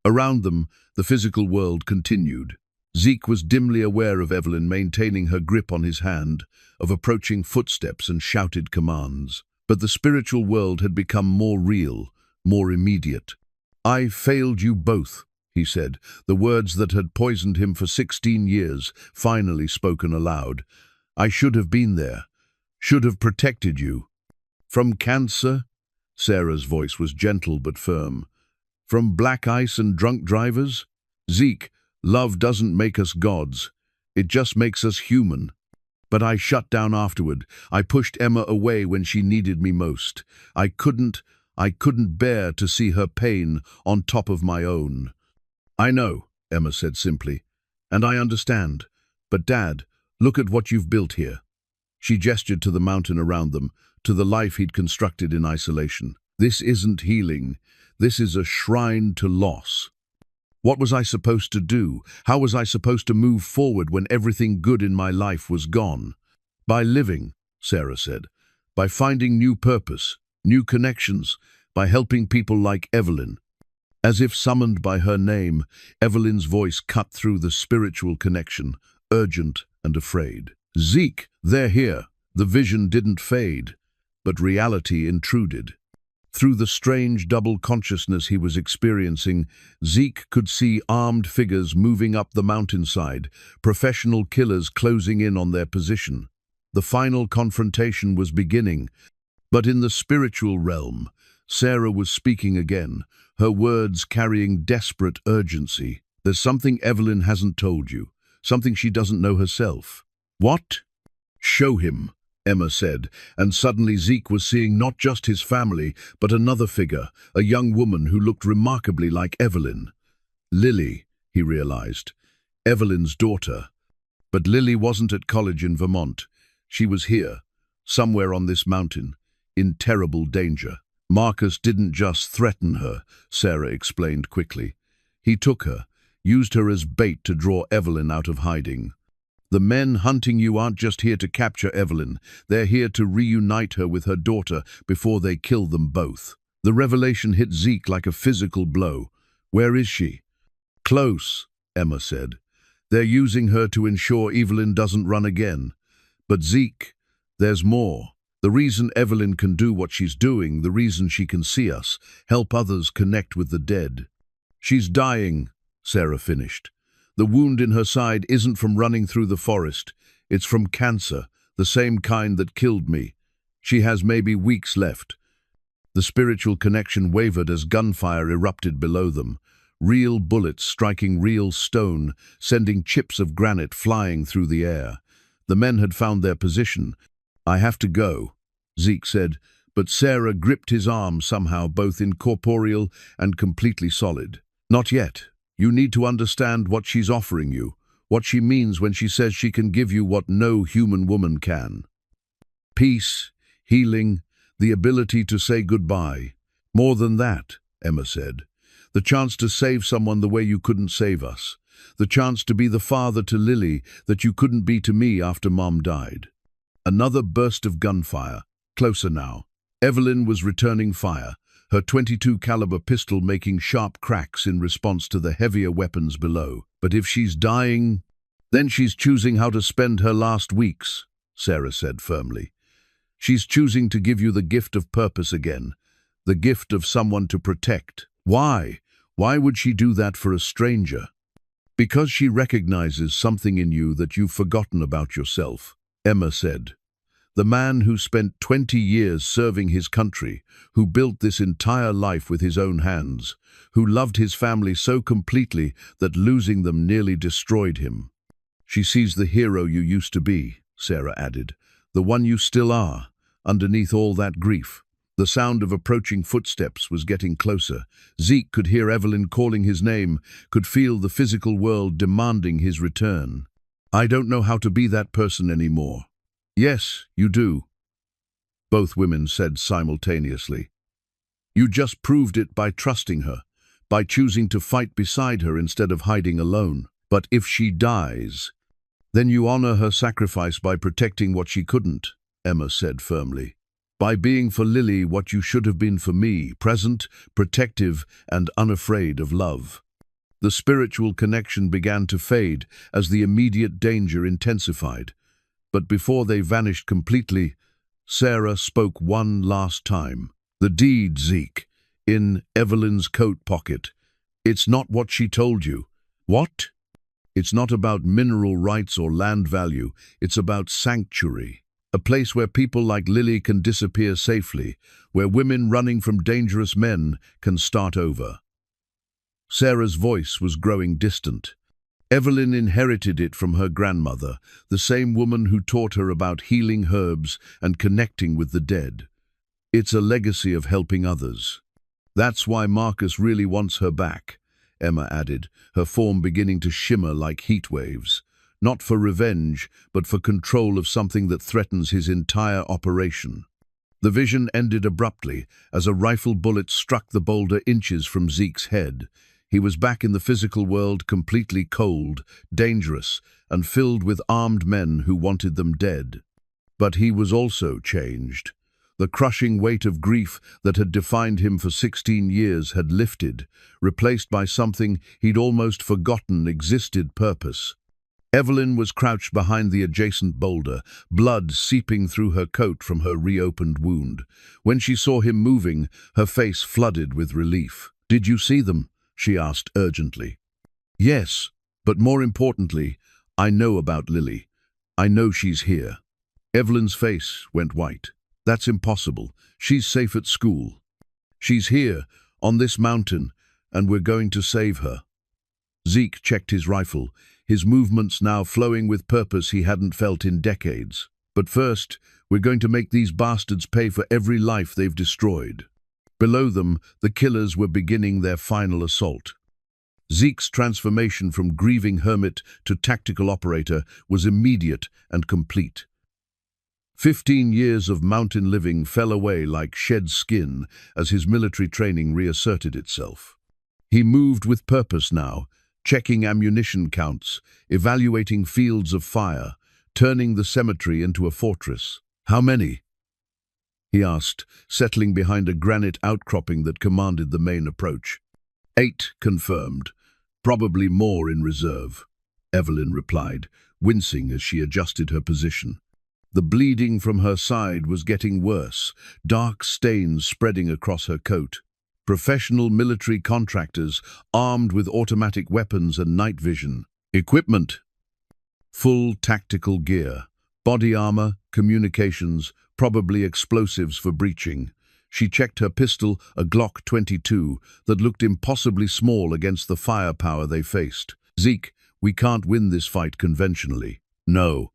Around them, the physical world continued. Zeke was dimly aware of Evelyn maintaining her grip on his hand, of approaching footsteps and shouted commands. But the spiritual world had become more real, more immediate. "I failed you both," he said, the words that had poisoned him for 16 years, finally spoken aloud. "I should have been there, should have protected you." "From cancer?" Sarah's voice was gentle but firm. "From black ice and drunk drivers? Zeke, love doesn't make us gods. It just makes us human. But I shut down afterward. I pushed Emma away when she needed me most. I couldn't bear to see her pain on top of my own." "I know," Emma said simply, "and I understand. But Dad, look at what you've built here." She gestured to the mountain around them, to the life he'd constructed in isolation. "This isn't healing. This is a shrine to loss." What was I supposed to do? How was I supposed to move forward when everything good in my life was gone? "By living," Sarah said. "By finding new purpose, new connections, by helping people like Evelyn." As if summoned by her name, Evelyn's voice cut through the spiritual connection, urgent and afraid. "Zeke, they're here." The vision didn't fade, but reality intruded. Through the strange double consciousness he was experiencing, Zeke could see armed figures moving up the mountainside, professional killers closing in on their position. The final confrontation was beginning, but in the spiritual realm, Sarah was speaking again, her words carrying desperate urgency. "There's something Evelyn hasn't told you, something she doesn't know herself." "What?" "Show him," Emma said, and suddenly Zeke was seeing not just his family, but another figure, a young woman who looked remarkably like Evelyn. Lily, he realized. Evelyn's daughter. But Lily wasn't at college in Vermont. She was here, somewhere on this mountain, in terrible danger. "Marcus didn't just threaten her," Sarah explained quickly. "He took her, used her as bait to draw Evelyn out of hiding. The men hunting you aren't just here to capture Evelyn. They're here to reunite her with her daughter before they kill them both." The revelation hit Zeke like a physical blow. "Where is she?" "Close," Emma said. "They're using her to ensure Evelyn doesn't run again. But Zeke, there's more. The reason Evelyn can do what she's doing, the reason she can see us, help others connect with the dead." "She's dying," Sarah finished. The wound in her side isn't from running through the forest. It's from cancer, the same kind that killed me. She has maybe weeks left." The spiritual connection wavered as gunfire erupted below them. Real bullets striking real stone, sending chips of granite flying through the air. The men had found their position. "I have to go," Zeke said, but Sarah gripped his arm somehow, both incorporeal and completely solid. "Not yet. You need to understand what she's offering you, what she means when she says she can give you what no human woman can. Peace, healing, the ability to say goodbye. More than that," Emma said. "The chance to save someone the way you couldn't save us. The chance to be the father to Lily that you couldn't be to me after Mom died." Another burst of gunfire, closer now. Evelyn was returning fire, her .22 caliber pistol making sharp cracks in response to the heavier weapons below. "But if she's dying, then she's choosing how to spend her last weeks," Sarah said firmly. "She's choosing to give you the gift of purpose again, the gift of someone to protect. Why? Why would she do that for a stranger?" "Because she recognizes something in you that you've forgotten about yourself," Emma said. "The man who spent 20 years serving his country, who built this entire life with his own hands, who loved his family so completely that losing them nearly destroyed him." "She sees the hero you used to be," Sarah added, "the one you still are, underneath all that grief." The sound of approaching footsteps was getting closer. Zeke could hear Evelyn calling his name, could feel the physical world demanding his return. "I don't know how to be that person anymore." "Yes, you do," both women said simultaneously. "You just proved it by trusting her, by choosing to fight beside her instead of hiding alone. But if she dies, then you honor her sacrifice by protecting what she couldn't," Emma said firmly. "By being for Lily what you should have been for me, present, protective, and unafraid of love." The spiritual connection began to fade as the immediate danger intensified. But before they vanished completely, Sarah spoke one last time. "The deed, Zeke, in Evelyn's coat pocket. It's not what she told you." "What?" "It's not about mineral rights or land value. It's about sanctuary. A place where people like Lily can disappear safely, where women running from dangerous men can start over." Sarah's voice was growing distant. Evelyn inherited it from her grandmother, the same woman who taught her about healing herbs and connecting with the dead. It's a legacy of helping others. "That's why Marcus really wants her back," Emma added, her form beginning to shimmer like heat waves. "Not for revenge, but for control of something that threatens his entire operation." The vision ended abruptly as a rifle bullet struck the boulder inches from Zeke's head. He was back in the physical world, completely cold, dangerous, and filled with armed men who wanted them dead. But he was also changed. The crushing weight of grief that had defined him for 16 years had lifted, replaced by something he'd almost forgotten existed: purpose. Evelyn was crouched behind the adjacent boulder, blood seeping through her coat from her reopened wound. When she saw him moving, her face flooded with relief. "Did you see them?" she asked urgently. "Yes, but more importantly, I know about Lily. I know she's here." Evelyn's face went white. "That's impossible. She's safe at school. She's here, on this mountain, and we're going to save her." Zeke checked his rifle, his movements now flowing with purpose he hadn't felt in decades. "But first, we're going to make these bastards pay for every life they've destroyed." Below them, the killers were beginning their final assault. Zeke's transformation from grieving hermit to tactical operator was immediate and complete. 15 years of mountain living fell away like shed skin as his military training reasserted itself. He moved with purpose now, checking ammunition counts, evaluating fields of fire, turning the cemetery into a fortress. "How many?" he asked, settling behind a granite outcropping that commanded the main approach. 8 confirmed, probably more in reserve," Evelyn replied, wincing as she adjusted her position. The bleeding from her side was getting worse, dark stains spreading across her coat. Professional military contractors, armed with automatic weapons and night vision. Equipment. Full tactical gear. Body armor, communications, probably explosives for breaching. She checked her pistol, a Glock 22, that looked impossibly small against the firepower they faced. Zeke, we can't win this fight conventionally. No.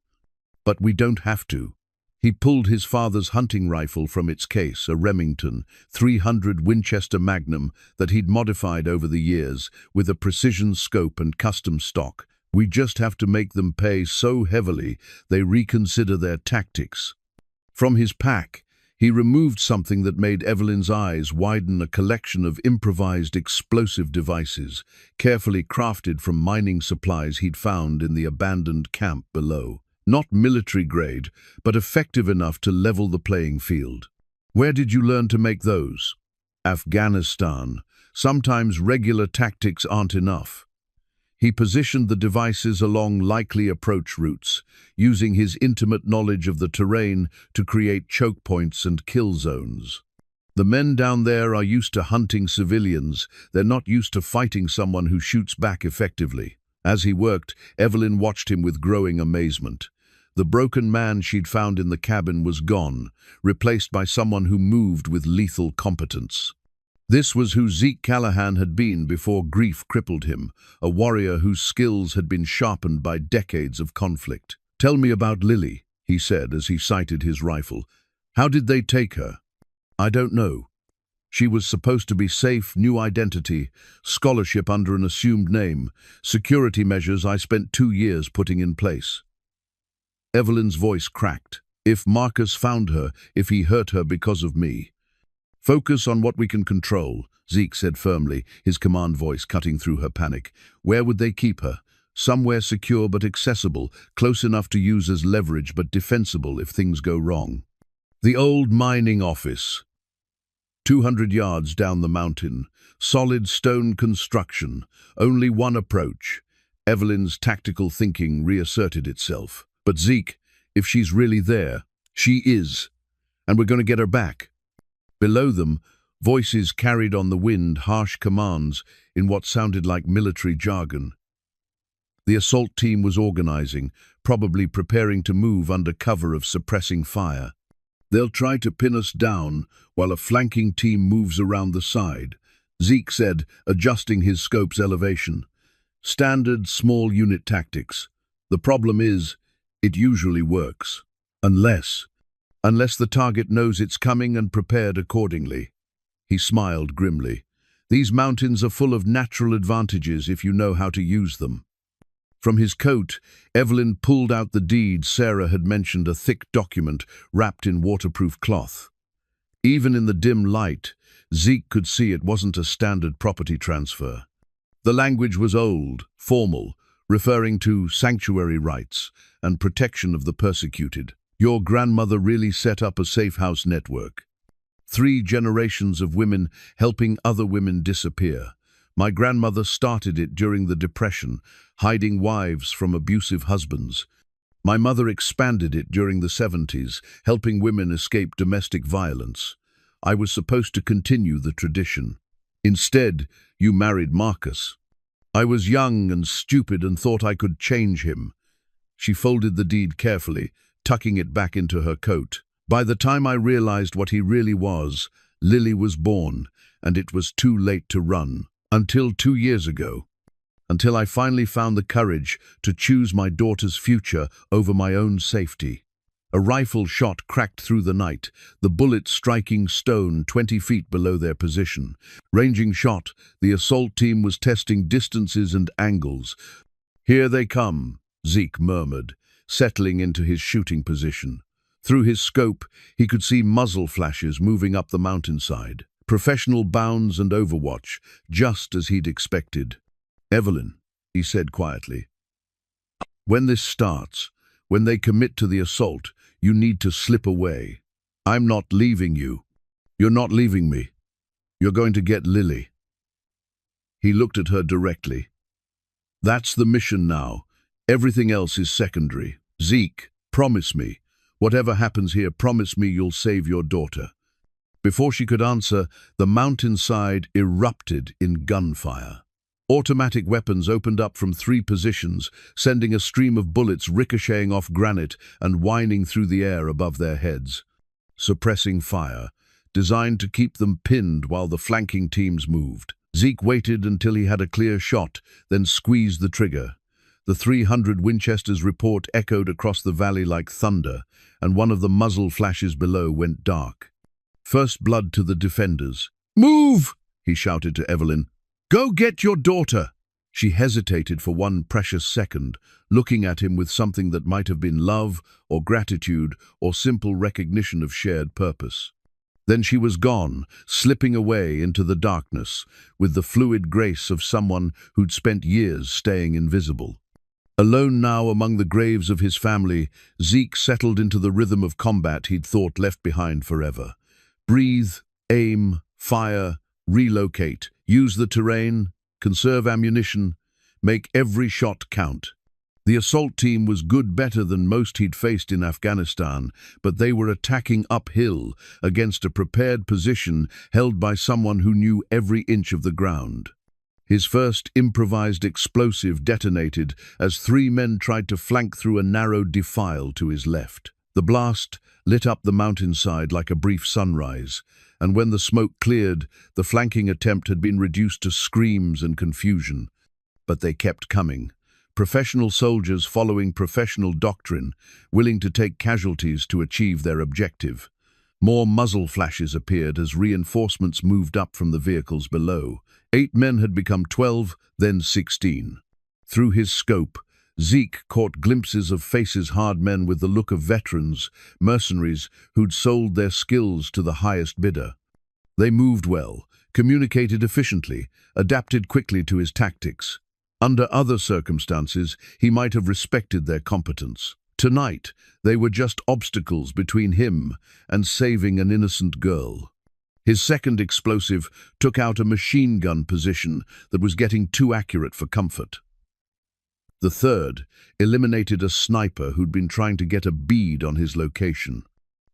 But we don't have to. He pulled his father's hunting rifle from its case, a Remington, 300 Winchester Magnum that he'd modified over the years with a precision scope and custom stock. We just have to make them pay so heavily they reconsider their tactics. From his pack, he removed something that made Evelyn's eyes widen, a collection of improvised explosive devices, carefully crafted from mining supplies he'd found in the abandoned camp below. Not military grade, but effective enough to level the playing field. Where did you learn to make those? Afghanistan. Sometimes regular tactics aren't enough. He positioned the devices along likely approach routes, using his intimate knowledge of the terrain to create choke points and kill zones. The men down there are used to hunting civilians. They're not used to fighting someone who shoots back effectively. As he worked, Evelyn watched him with growing amazement. The broken man she'd found in the cabin was gone, replaced by someone who moved with lethal competence. This was who Zeke Callahan had been before grief crippled him, a warrior whose skills had been sharpened by decades of conflict. "Tell me about Lily," he said as he sighted his rifle. "How did they take her?" "I don't know. She was supposed to be safe, new identity, scholarship under an assumed name, security measures I spent 2 years putting in place." Evelyn's voice cracked. "If Marcus found her, if he hurt her because of me." "Focus on what we can control," Zeke said firmly, his command voice cutting through her panic. "Where would they keep her? Somewhere secure but accessible, close enough to use as leverage but defensible if things go wrong." "The old mining office. 200 yards down the mountain. Solid stone construction. Only one approach." Evelyn's tactical thinking reasserted itself. "But Zeke, if she's really there, she is. And we're going to get her back." Below them, voices carried on the wind harsh commands in what sounded like military jargon. The assault team was organizing, probably preparing to move under cover of suppressing fire. "They'll try to pin us down while a flanking team moves around the side," Zeke said, adjusting his scope's elevation. "Standard small unit tactics. The problem is, it usually works. Unless the target knows it's coming and prepared accordingly." He smiled grimly. "These mountains are full of natural advantages if you know how to use them." From his coat, Evelyn pulled out the deed Sarah had mentioned, a thick document wrapped in waterproof cloth. Even in the dim light, Zeke could see it wasn't a standard property transfer. The language was old, formal, referring to sanctuary rights and protection of the persecuted. "Your grandmother really set up a safe house network. 3 generations of women helping other women disappear. My grandmother started it during the Depression, hiding wives from abusive husbands. My mother expanded it during the 70s, helping women escape domestic violence. I was supposed to continue the tradition. Instead, you married Marcus. I was young and stupid and thought I could change him." She folded the deed carefully, tucking it back into her coat. "By the time I realized what he really was, Lily was born, and it was too late to run. Until 2 years ago. Until I finally found the courage to choose my daughter's future over my own safety." A rifle shot cracked through the night, the bullet striking stone 20 feet below their position. Ranging shot, the assault team was testing distances and angles. "Here they come," Zeke murmured, settling into his shooting position. Through his scope, he could see muzzle flashes moving up the mountainside. Professional bounds and overwatch, just as he'd expected. "Evelyn," he said quietly, "when this starts, when they commit to the assault, you need to slip away. I'm not leaving you. You're not leaving me. You're going to get Lily." He looked at her directly. "That's the mission now. Everything else is secondary. Zeke, promise me. Whatever happens here, promise me you'll save your daughter." Before she could answer, the mountainside erupted in gunfire. Automatic weapons opened up from 3 positions, sending a stream of bullets ricocheting off granite and whining through the air above their heads. Suppressing fire, designed to keep them pinned while the flanking teams moved. Zeke waited until he had a clear shot, then squeezed the trigger. The 300 Winchester's report echoed across the valley like thunder, and one of the muzzle flashes below went dark. First blood to the defenders. "Move!" he shouted to Evelyn. "Go get your daughter!" She hesitated for one precious second, looking at him with something that might have been love or gratitude or simple recognition of shared purpose. Then she was gone, slipping away into the darkness, with the fluid grace of someone who'd spent years staying invisible. Alone now among the graves of his family, Zeke settled into the rhythm of combat he'd thought left behind forever. Breathe, aim, fire, relocate, use the terrain, conserve ammunition, make every shot count. The assault team was better than most he'd faced in Afghanistan, but they were attacking uphill against a prepared position held by someone who knew every inch of the ground. His first improvised explosive detonated as 3 men tried to flank through a narrow defile to his left. The blast lit up the mountainside like a brief sunrise, and when the smoke cleared, the flanking attempt had been reduced to screams and confusion. But they kept coming. Professional soldiers following professional doctrine, willing to take casualties to achieve their objective. More muzzle flashes appeared as reinforcements moved up from the vehicles below. 8 men had become 12, then 16. Through his scope, Zeke caught glimpses of faces hard men with the look of veterans, mercenaries who'd sold their skills to the highest bidder. They moved well, communicated efficiently, adapted quickly to his tactics. Under other circumstances, he might have respected their competence. Tonight, they were just obstacles between him and saving an innocent girl. His second explosive took out a machine gun position that was getting too accurate for comfort. The third eliminated a sniper who'd been trying to get a bead on his location.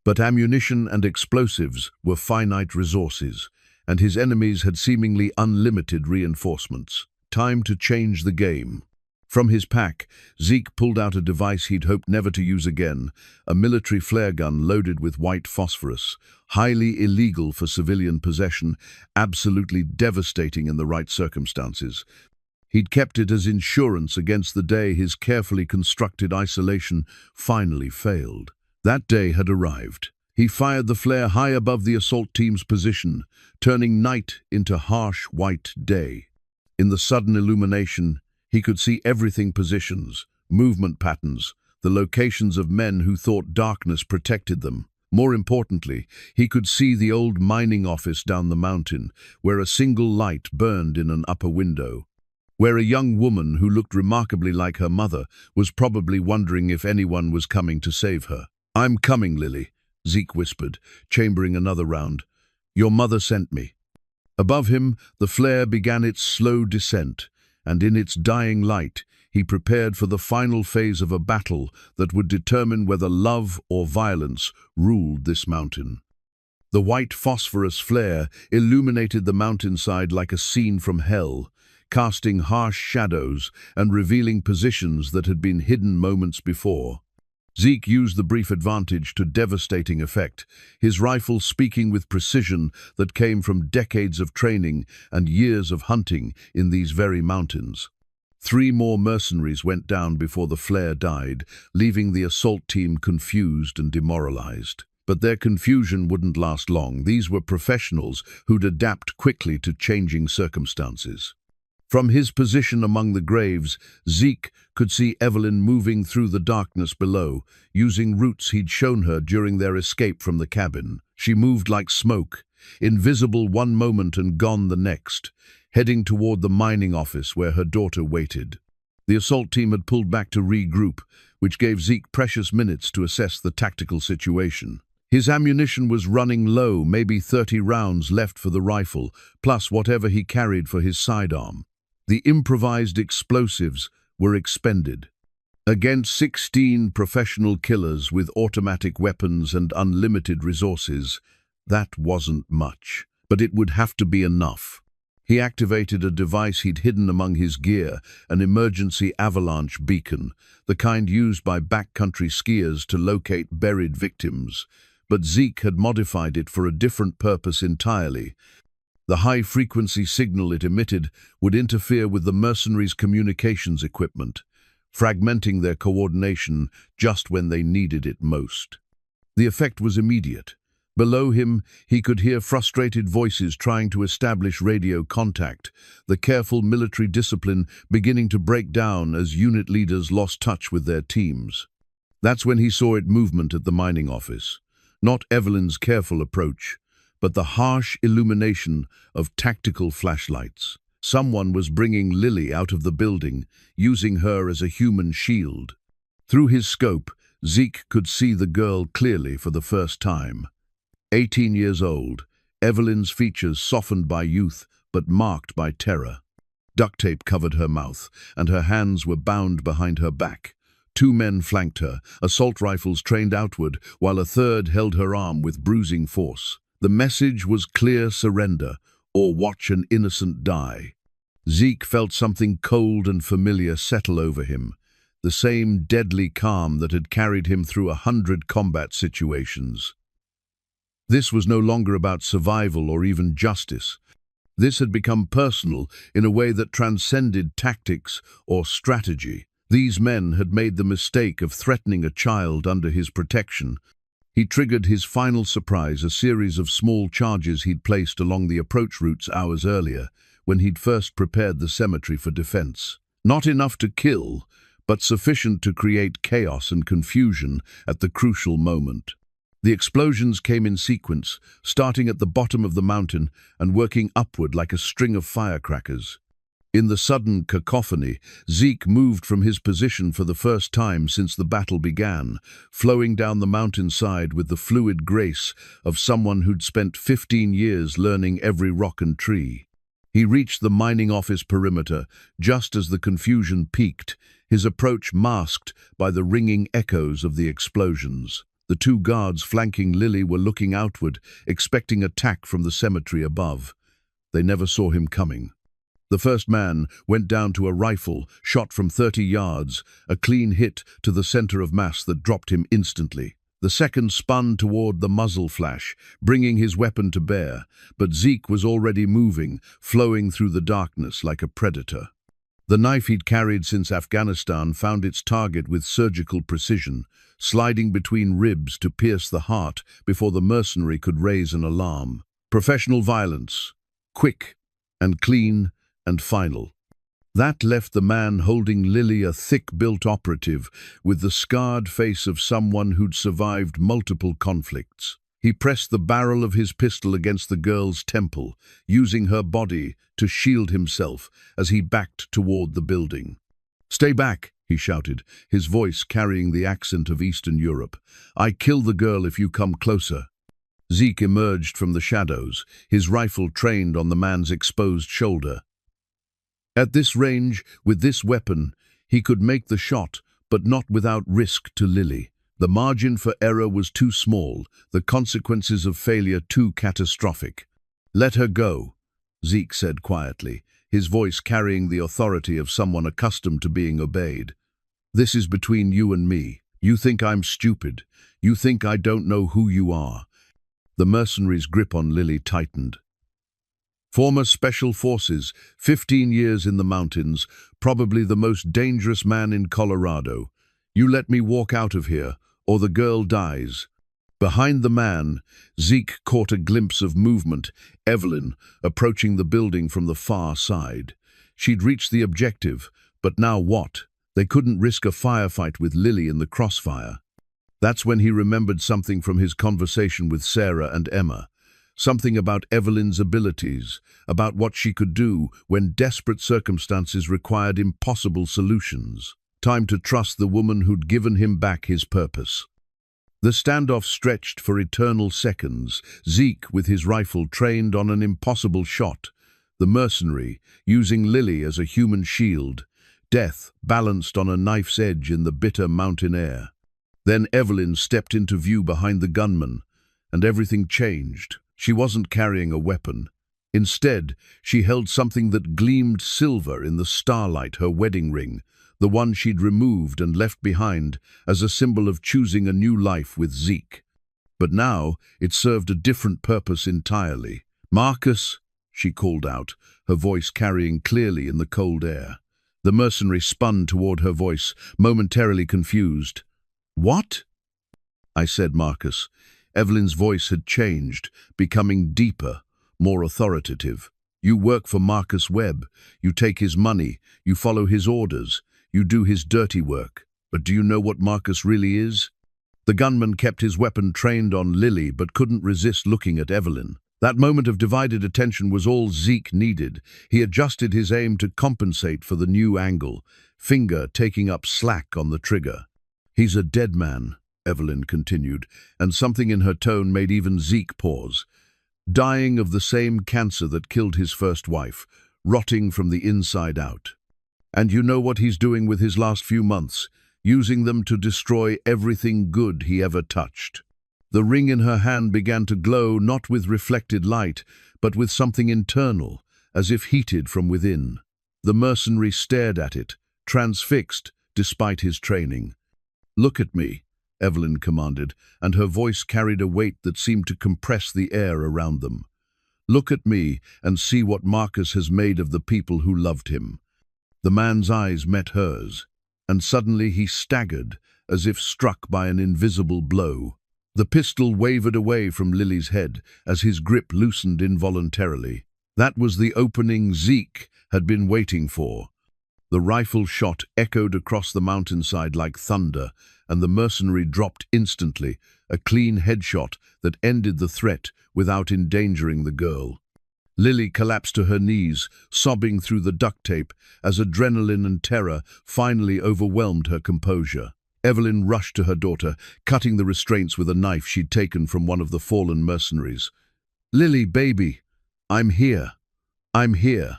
But ammunition and explosives were finite resources, and his enemies had seemingly unlimited reinforcements. Time to change the game. From his pack, Zeke pulled out a device he'd hoped never to use again, a military flare gun loaded with white phosphorus, highly illegal for civilian possession, absolutely devastating in the right circumstances. He'd kept it as insurance against the day his carefully constructed isolation finally failed. That day had arrived. He fired the flare high above the assault team's position, turning night into harsh white day. In the sudden illumination, he could see everything: positions, movement patterns, the locations of men who thought darkness protected them. More importantly, he could see the old mining office down the mountain, where a single light burned in an upper window, where a young woman who looked remarkably like her mother was probably wondering if anyone was coming to save her. "I'm coming, Lily," Zeke whispered, chambering another round. "Your mother sent me." Above him, the flare began its slow descent, and in its dying light, he prepared for the final phase of a battle that would determine whether love or violence ruled this mountain. The white phosphorus flare illuminated the mountainside like a scene from hell, casting harsh shadows and revealing positions that had been hidden moments before. Zeke used the brief advantage to devastating effect, his rifle speaking with precision that came from decades of training and years of hunting in these very mountains. 3 more mercenaries went down before the flare died, leaving the assault team confused and demoralized. But their confusion wouldn't last long. These were professionals who'd adapt quickly to changing circumstances. From his position among the graves, Zeke could see Evelyn moving through the darkness below, using routes he'd shown her during their escape from the cabin. She moved like smoke, invisible one moment and gone the next, heading toward the mining office where her daughter waited. The assault team had pulled back to regroup, which gave Zeke precious minutes to assess the tactical situation. His ammunition was running low, maybe 30 rounds left for the rifle, plus whatever he carried for his sidearm. The improvised explosives were expended. Against 16 professional killers with automatic weapons and unlimited resources, that wasn't much, but it would have to be enough. He activated a device he'd hidden among his gear, an emergency avalanche beacon, the kind used by backcountry skiers to locate buried victims. But Zeke had modified it for a different purpose entirely. The high-frequency signal it emitted would interfere with the mercenaries' communications equipment, fragmenting their coordination just when they needed it most. The effect was immediate. Below him, he could hear frustrated voices trying to establish radio contact, the careful military discipline beginning to break down as unit leaders lost touch with their teams. That's when he saw it movement at the mining office. Not Evelyn's careful approach, but the harsh illumination of tactical flashlights. Someone was bringing Lily out of the building, using her as a human shield. Through his scope, Zeke could see the girl clearly for the first time. 18 years old, Evelyn's features softened by youth but marked by terror. Duct tape covered her mouth, and her hands were bound behind her back. 2 men flanked her, assault rifles trained outward, while a third held her arm with bruising force. The message was clear: surrender, or watch an innocent die. Zeke felt something cold and familiar settle over him, the same deadly calm that had carried him through 100 combat situations. This was no longer about survival or even justice. This had become personal in a way that transcended tactics or strategy. These men had made the mistake of threatening a child under his protection. He triggered his final surprise, a series of small charges he'd placed along the approach routes hours earlier, when he'd first prepared the cemetery for defense. Not enough to kill, but sufficient to create chaos and confusion at the crucial moment. The explosions came in sequence, starting at the bottom of the mountain and working upward like a string of firecrackers. In the sudden cacophony, Zeke moved from his position for the first time since the battle began, flowing down the mountainside with the fluid grace of someone who'd spent 15 years learning every rock and tree. He reached the mining office perimeter just as the confusion peaked, his approach masked by the ringing echoes of the explosions. The 2 guards flanking Lily were looking outward, expecting attack from the cemetery above. They never saw him coming. The first man went down to a rifle, shot from 30 yards, a clean hit to the center of mass that dropped him instantly. The second spun toward the muzzle flash, bringing his weapon to bear, but Zeke was already moving, flowing through the darkness like a predator. The knife he'd carried since Afghanistan found its target with surgical precision, sliding between ribs to pierce the heart before the mercenary could raise an alarm. Professional violence, quick and clean and final. That left the man holding Lily a thick-built operative with the scarred face of someone who'd survived multiple conflicts. He pressed the barrel of his pistol against the girl's temple, using her body to shield himself as he backed toward the building. "Stay back," he shouted, his voice carrying the accent of Eastern Europe. "I kill the girl if you come closer." Zeke emerged from the shadows, his rifle trained on the man's exposed shoulder. At this range, with this weapon, he could make the shot, but not without risk to Lily. The margin for error was too small, the consequences of failure too catastrophic. "Let her go," Zeke said quietly, his voice carrying the authority of someone accustomed to being obeyed. "This is between you and me. You think I'm stupid. You think I don't know who you are." The mercenary's grip on Lily tightened. Former Special Forces, 15 years in the mountains, probably the most dangerous man in Colorado. "You let me walk out of here, or the girl dies." Behind the man, Zeke caught a glimpse of movement, Evelyn approaching the building from the far side. She'd reached the objective, but now what? They couldn't risk a firefight with Lily in the crossfire. That's when he remembered something from his conversation with Sarah and Emma. Something about Evelyn's abilities, about what she could do when desperate circumstances required impossible solutions. Time to trust the woman who'd given him back his purpose. The standoff stretched for eternal seconds, Zeke with his rifle trained on an impossible shot, the mercenary using Lily as a human shield, death balanced on a knife's edge in the bitter mountain air. Then Evelyn stepped into view behind the gunman, and everything changed. She wasn't carrying a weapon. Instead, she held something that gleamed silver in the starlight, her wedding ring, the one she'd removed and left behind as a symbol of choosing a new life with Zeke. But now it served a different purpose entirely. "Marcus," she called out, her voice carrying clearly in the cold air. The mercenary spun toward her voice, momentarily confused. "What?" I said, "Marcus." Evelyn's voice had changed, becoming deeper, more authoritative. "You work for Marcus Webb. You take his money. You follow his orders. You do his dirty work. But do you know what Marcus really is?" The gunman kept his weapon trained on Lily but couldn't resist looking at Evelyn. That moment of divided attention was all Zeke needed. He adjusted his aim to compensate for the new angle, finger taking up slack on the trigger. "He's a dead man," Evelyn continued, and something in her tone made even Zeke pause. "Dying of the same cancer that killed his first wife, rotting from the inside out. And you know what he's doing with his last few months? Using them to destroy everything good he ever touched." The ring in her hand began to glow not with reflected light, but with something internal, as if heated from within. The mercenary stared at it, transfixed despite his training. "Look at me," Evelyn commanded, and her voice carried a weight that seemed to compress the air around them. "Look at me and see what Marcus has made of the people who loved him." The man's eyes met hers, and suddenly he staggered, as if struck by an invisible blow. The pistol wavered away from Lily's head as his grip loosened involuntarily. That was the opening Zeke had been waiting for. The rifle shot echoed across the mountainside like thunder, and the mercenary dropped instantly, a clean headshot that ended the threat without endangering the girl. Lily collapsed to her knees, sobbing through the duct tape as adrenaline and terror finally overwhelmed her composure. Evelyn rushed to her daughter, cutting the restraints with a knife she'd taken from one of the fallen mercenaries. "Lily, baby, I'm here. I'm here."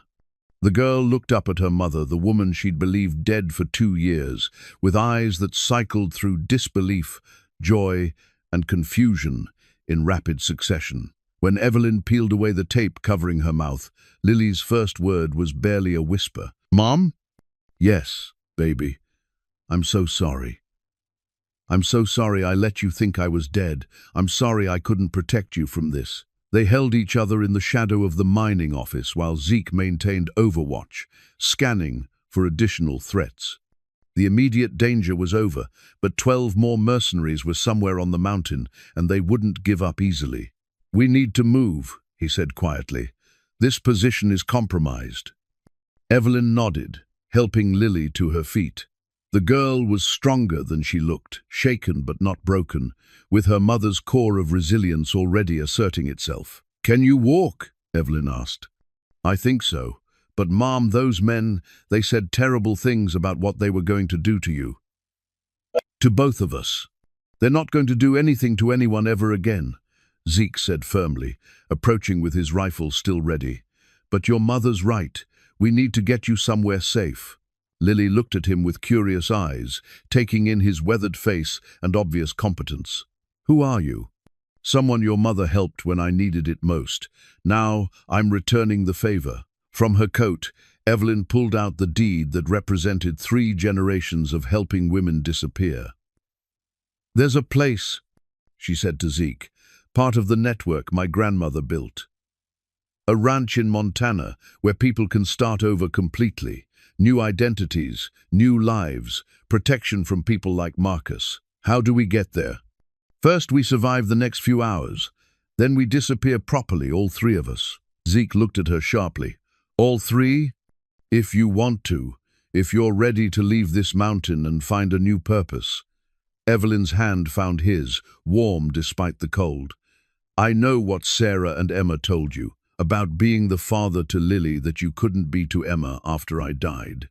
The girl looked up at her mother, the woman she'd believed dead for 2 years, with eyes that cycled through disbelief, joy, and confusion in rapid succession. When Evelyn peeled away the tape covering her mouth, Lily's first word was barely a whisper. "Mom?" "Yes, baby. I'm so sorry. I'm so sorry I let you think I was dead. I'm sorry I couldn't protect you from this." They held each other in the shadow of the mining office while Zeke maintained overwatch, scanning for additional threats. The immediate danger was over, but 12 more mercenaries were somewhere on the mountain, and they wouldn't give up easily. "We need to move," he said quietly. "This position is compromised." Evelyn nodded, helping Lily to her feet. The girl was stronger than she looked, shaken but not broken, with her mother's core of resilience already asserting itself. "Can you walk?" Evelyn asked. "I think so. But Mom, those men, they said terrible things about what they were going to do to you. To both of us. They're not going to do anything to anyone ever again," Zeke said firmly, approaching with his rifle still ready. "But your mother's right. We need to get you somewhere safe." Lily looked at him with curious eyes, taking in his weathered face and obvious competence. "Who are you?" "Someone your mother helped when I needed it most. Now I'm returning the favor." From her coat, Evelyn pulled out the deed that represented 3 generations of helping women disappear. "There's a place," she said to Zeke, "part of the network my grandmother built. A ranch in Montana where people can start over completely. New identities, new lives, protection from people like Marcus. How do we get there? First, we survive the next few hours. Then we disappear properly, all 3 of us." Zeke looked at her sharply. "All 3? If you want to, if you're ready to leave this mountain and find a new purpose." Evelyn's hand found his, warm despite the cold. "I know what Sarah and Emma told you, about being the father to Lily that you couldn't be to Emma after I died.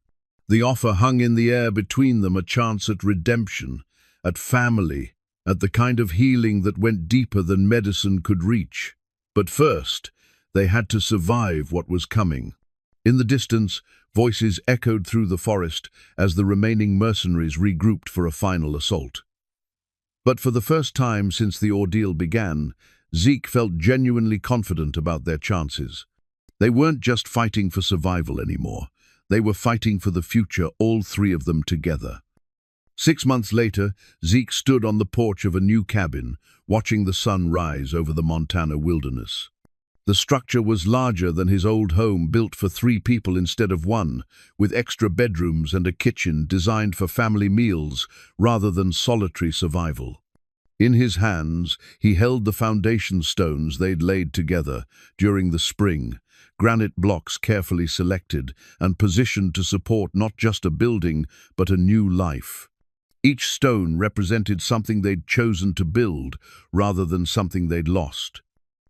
The offer hung in the air between them, a chance at redemption, at family, at the kind of healing that went deeper than medicine could reach. But first, they had to survive what was coming." In the distance, voices echoed through the forest as the remaining mercenaries regrouped for a final assault. But for the first time since the ordeal began, Zeke felt genuinely confident about their chances. They weren't just fighting for survival anymore. They were fighting for the future, all three of them together. 6 months later, Zeke stood on the porch of a new cabin, watching the sun rise over the Montana wilderness. The structure was larger than his old home, built for 3 people instead of 1, with extra bedrooms and a kitchen designed for family meals rather than solitary survival. In his hands, he held the foundation stones they'd laid together during the spring, granite blocks carefully selected and positioned to support not just a building, but a new life. Each stone represented something they'd chosen to build, rather than something they'd lost.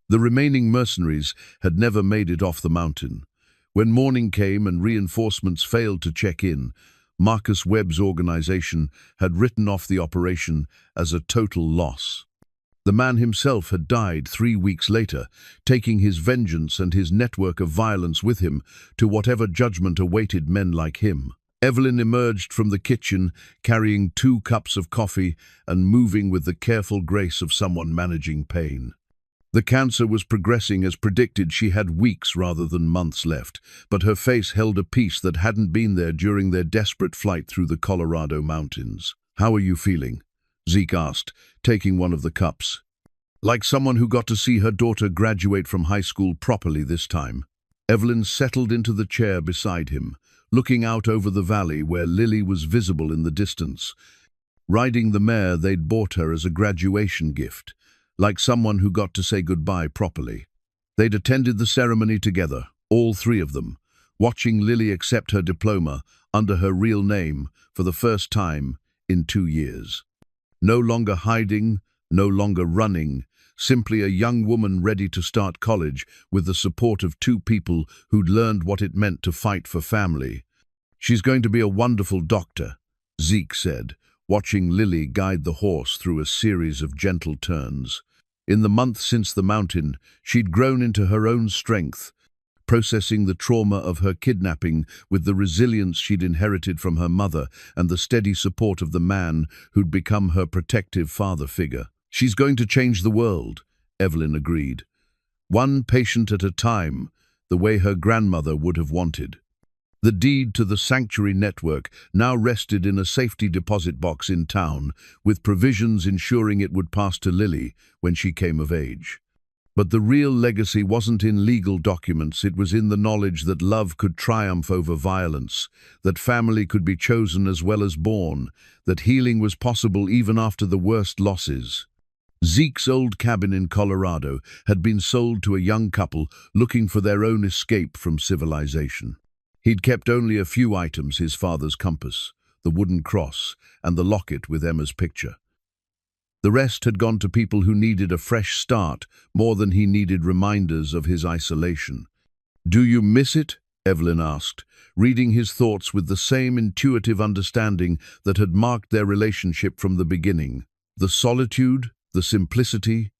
The remaining mercenaries had never made it off the mountain. When morning came and reinforcements failed to check in, Marcus Webb's organization had written off the operation as a total loss. The man himself had died 3 weeks later, taking his vengeance and his network of violence with him to whatever judgment awaited men like him. Evelyn emerged from the kitchen, carrying 2 cups of coffee and moving with the careful grace of someone managing pain. The cancer was progressing as predicted. She had weeks rather than months left, but her face held a peace that hadn't been there during their desperate flight through the Colorado mountains. "How are you feeling?" Zeke asked, taking one of the cups. "Like someone who got to see her daughter graduate from high school properly this time." Evelyn settled into the chair beside him, looking out over the valley where Lily was visible in the distance, riding the mare they'd bought her as a graduation gift, like someone who got to say goodbye properly. They'd attended the ceremony together, all 3 of them, watching Lily accept her diploma under her real name for the first time in 2 years. No longer hiding, no longer running, simply a young woman ready to start college with the support of 2 people who'd learned what it meant to fight for family. "She's going to be a wonderful doctor," Zeke said, watching Lily guide the horse through a series of gentle turns. In the month since the mountain, she'd grown into her own strength, processing the trauma of her kidnapping with the resilience she'd inherited from her mother and the steady support of the man who'd become her protective father figure. "She's going to change the world," Evelyn agreed. "One patient at a time, the way her grandmother would have wanted." The deed to the sanctuary network now rested in a safety deposit box in town, with provisions ensuring it would pass to Lily when she came of age. But the real legacy wasn't in legal documents. It was in the knowledge that love could triumph over violence, that family could be chosen as well as born, that healing was possible even after the worst losses. Zeke's old cabin in Colorado had been sold to a young couple looking for their own escape from civilization. He'd kept only a few items: his father's compass, the wooden cross, and the locket with Emma's picture. The rest had gone to people who needed a fresh start more than he needed reminders of his isolation. "Do you miss it?" Evelyn asked, reading his thoughts with the same intuitive understanding that had marked their relationship from the beginning. "The solitude, the simplicity."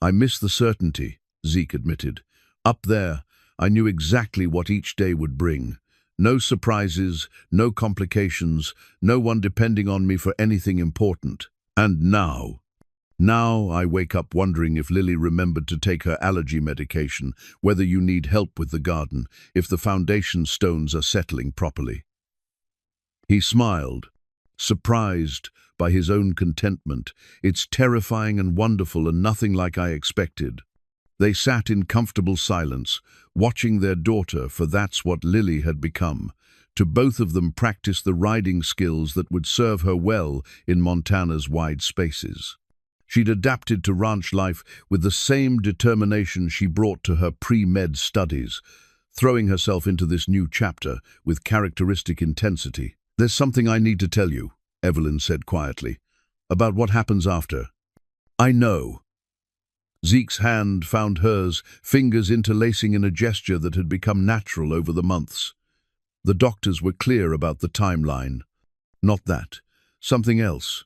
"I miss the certainty," Zeke admitted. "Up there, I knew exactly what each day would bring. No surprises, no complications, no one depending on me for anything important. And now I wake up wondering if Lily remembered to take her allergy medication, whether you need help with the garden, if the foundation stones are settling properly." He smiled, surprised by his own contentment. "It's terrifying and wonderful and nothing like I expected." They sat in comfortable silence, watching their daughter, for that's what Lily had become. To both of them practice the riding skills that would serve her well in Montana's wide spaces. She'd adapted to ranch life with the same determination she brought to her pre-med studies, throwing herself into this new chapter with characteristic intensity. "There's something I need to tell you," Evelyn said quietly, "about what happens after." "I know." Zeke's hand found hers, fingers interlacing in a gesture that had become natural over the months. The doctors were clear about the timeline. "Not that. Something else."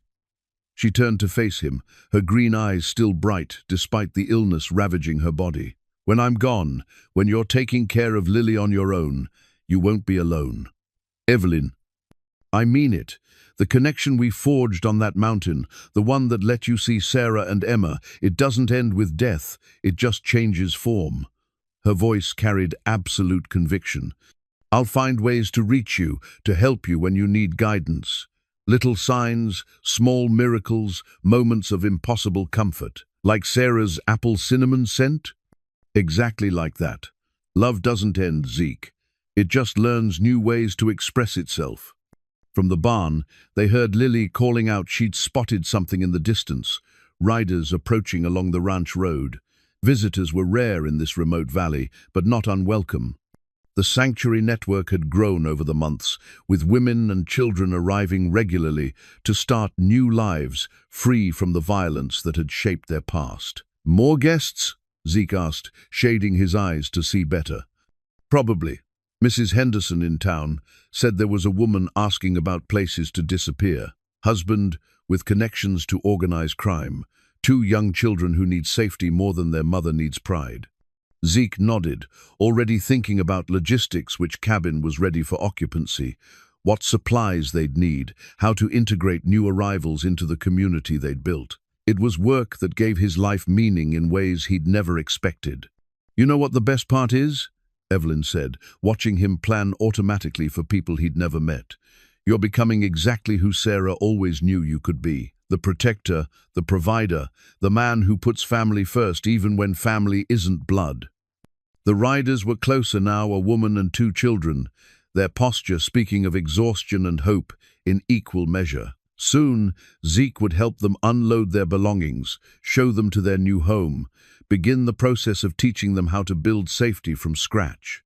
She turned to face him, her green eyes still bright despite the illness ravaging her body. "When I'm gone, when you're taking care of Lily on your own, you won't be alone." "Evelyn, I mean it. The connection we forged on that mountain, the one that let you see Sarah and Emma, it doesn't end with death, it just changes form." Her voice carried absolute conviction. "I'll find ways to reach you, to help you when you need guidance. Little signs, small miracles, moments of impossible comfort. Like Sarah's apple cinnamon scent?" Exactly like that. Love doesn't end, Zeke. It just learns new ways to express itself. From the barn, they heard Lily calling out she'd spotted something in the distance, riders approaching along the ranch road. Visitors were rare in this remote valley, but not unwelcome. The sanctuary network had grown over the months, with women and children arriving regularly to start new lives, free from the violence that had shaped their past. "More guests?" Zeke asked, shading his eyes to see better. "Probably. Mrs. Henderson in town said there was a woman asking about places to disappear. Husband with connections to organized crime. 2 young children who need safety more than their mother needs pride." Zeke nodded, already thinking about logistics, which cabin was ready for occupancy, what supplies they'd need, how to integrate new arrivals into the community they'd built. It was work that gave his life meaning in ways he'd never expected. "You know what the best part is?" Evelyn said, watching him plan automatically for people he'd never met. "You're becoming exactly who Sarah always knew you could be. The protector, the provider, the man who puts family first even when family isn't blood." The riders were closer now, a woman and 2 children, their posture speaking of exhaustion and hope in equal measure. Soon, Zeke would help them unload their belongings, show them to their new home, begin the process of teaching them how to build safety from scratch.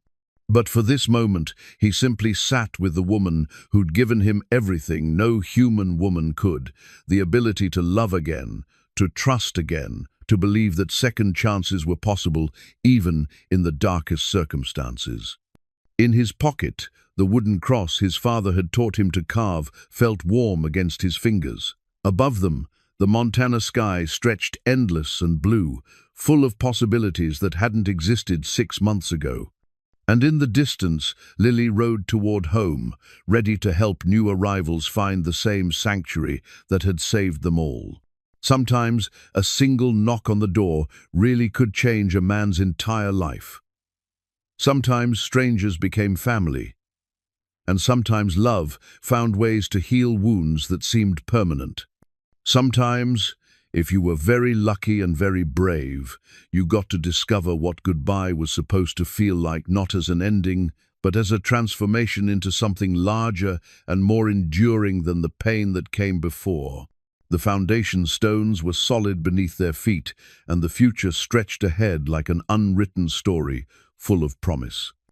But for this moment, he simply sat with the woman who'd given him everything no human woman could, the ability to love again, to trust again, to believe that second chances were possible even in the darkest circumstances. In his pocket, the wooden cross his father had taught him to carve felt warm against his fingers. Above them, the Montana sky stretched endless and blue, full of possibilities that hadn't existed 6 months ago. And in the distance, Lily rode toward home, ready to help new arrivals find the same sanctuary that had saved them all. Sometimes, a single knock on the door really could change a man's entire life. Sometimes strangers became family. And sometimes love found ways to heal wounds that seemed permanent. Sometimes, if you were very lucky and very brave, you got to discover what goodbye was supposed to feel like, not as an ending, but as a transformation into something larger and more enduring than the pain that came before. The foundation stones were solid beneath their feet, and the future stretched ahead like an unwritten story, full of promise.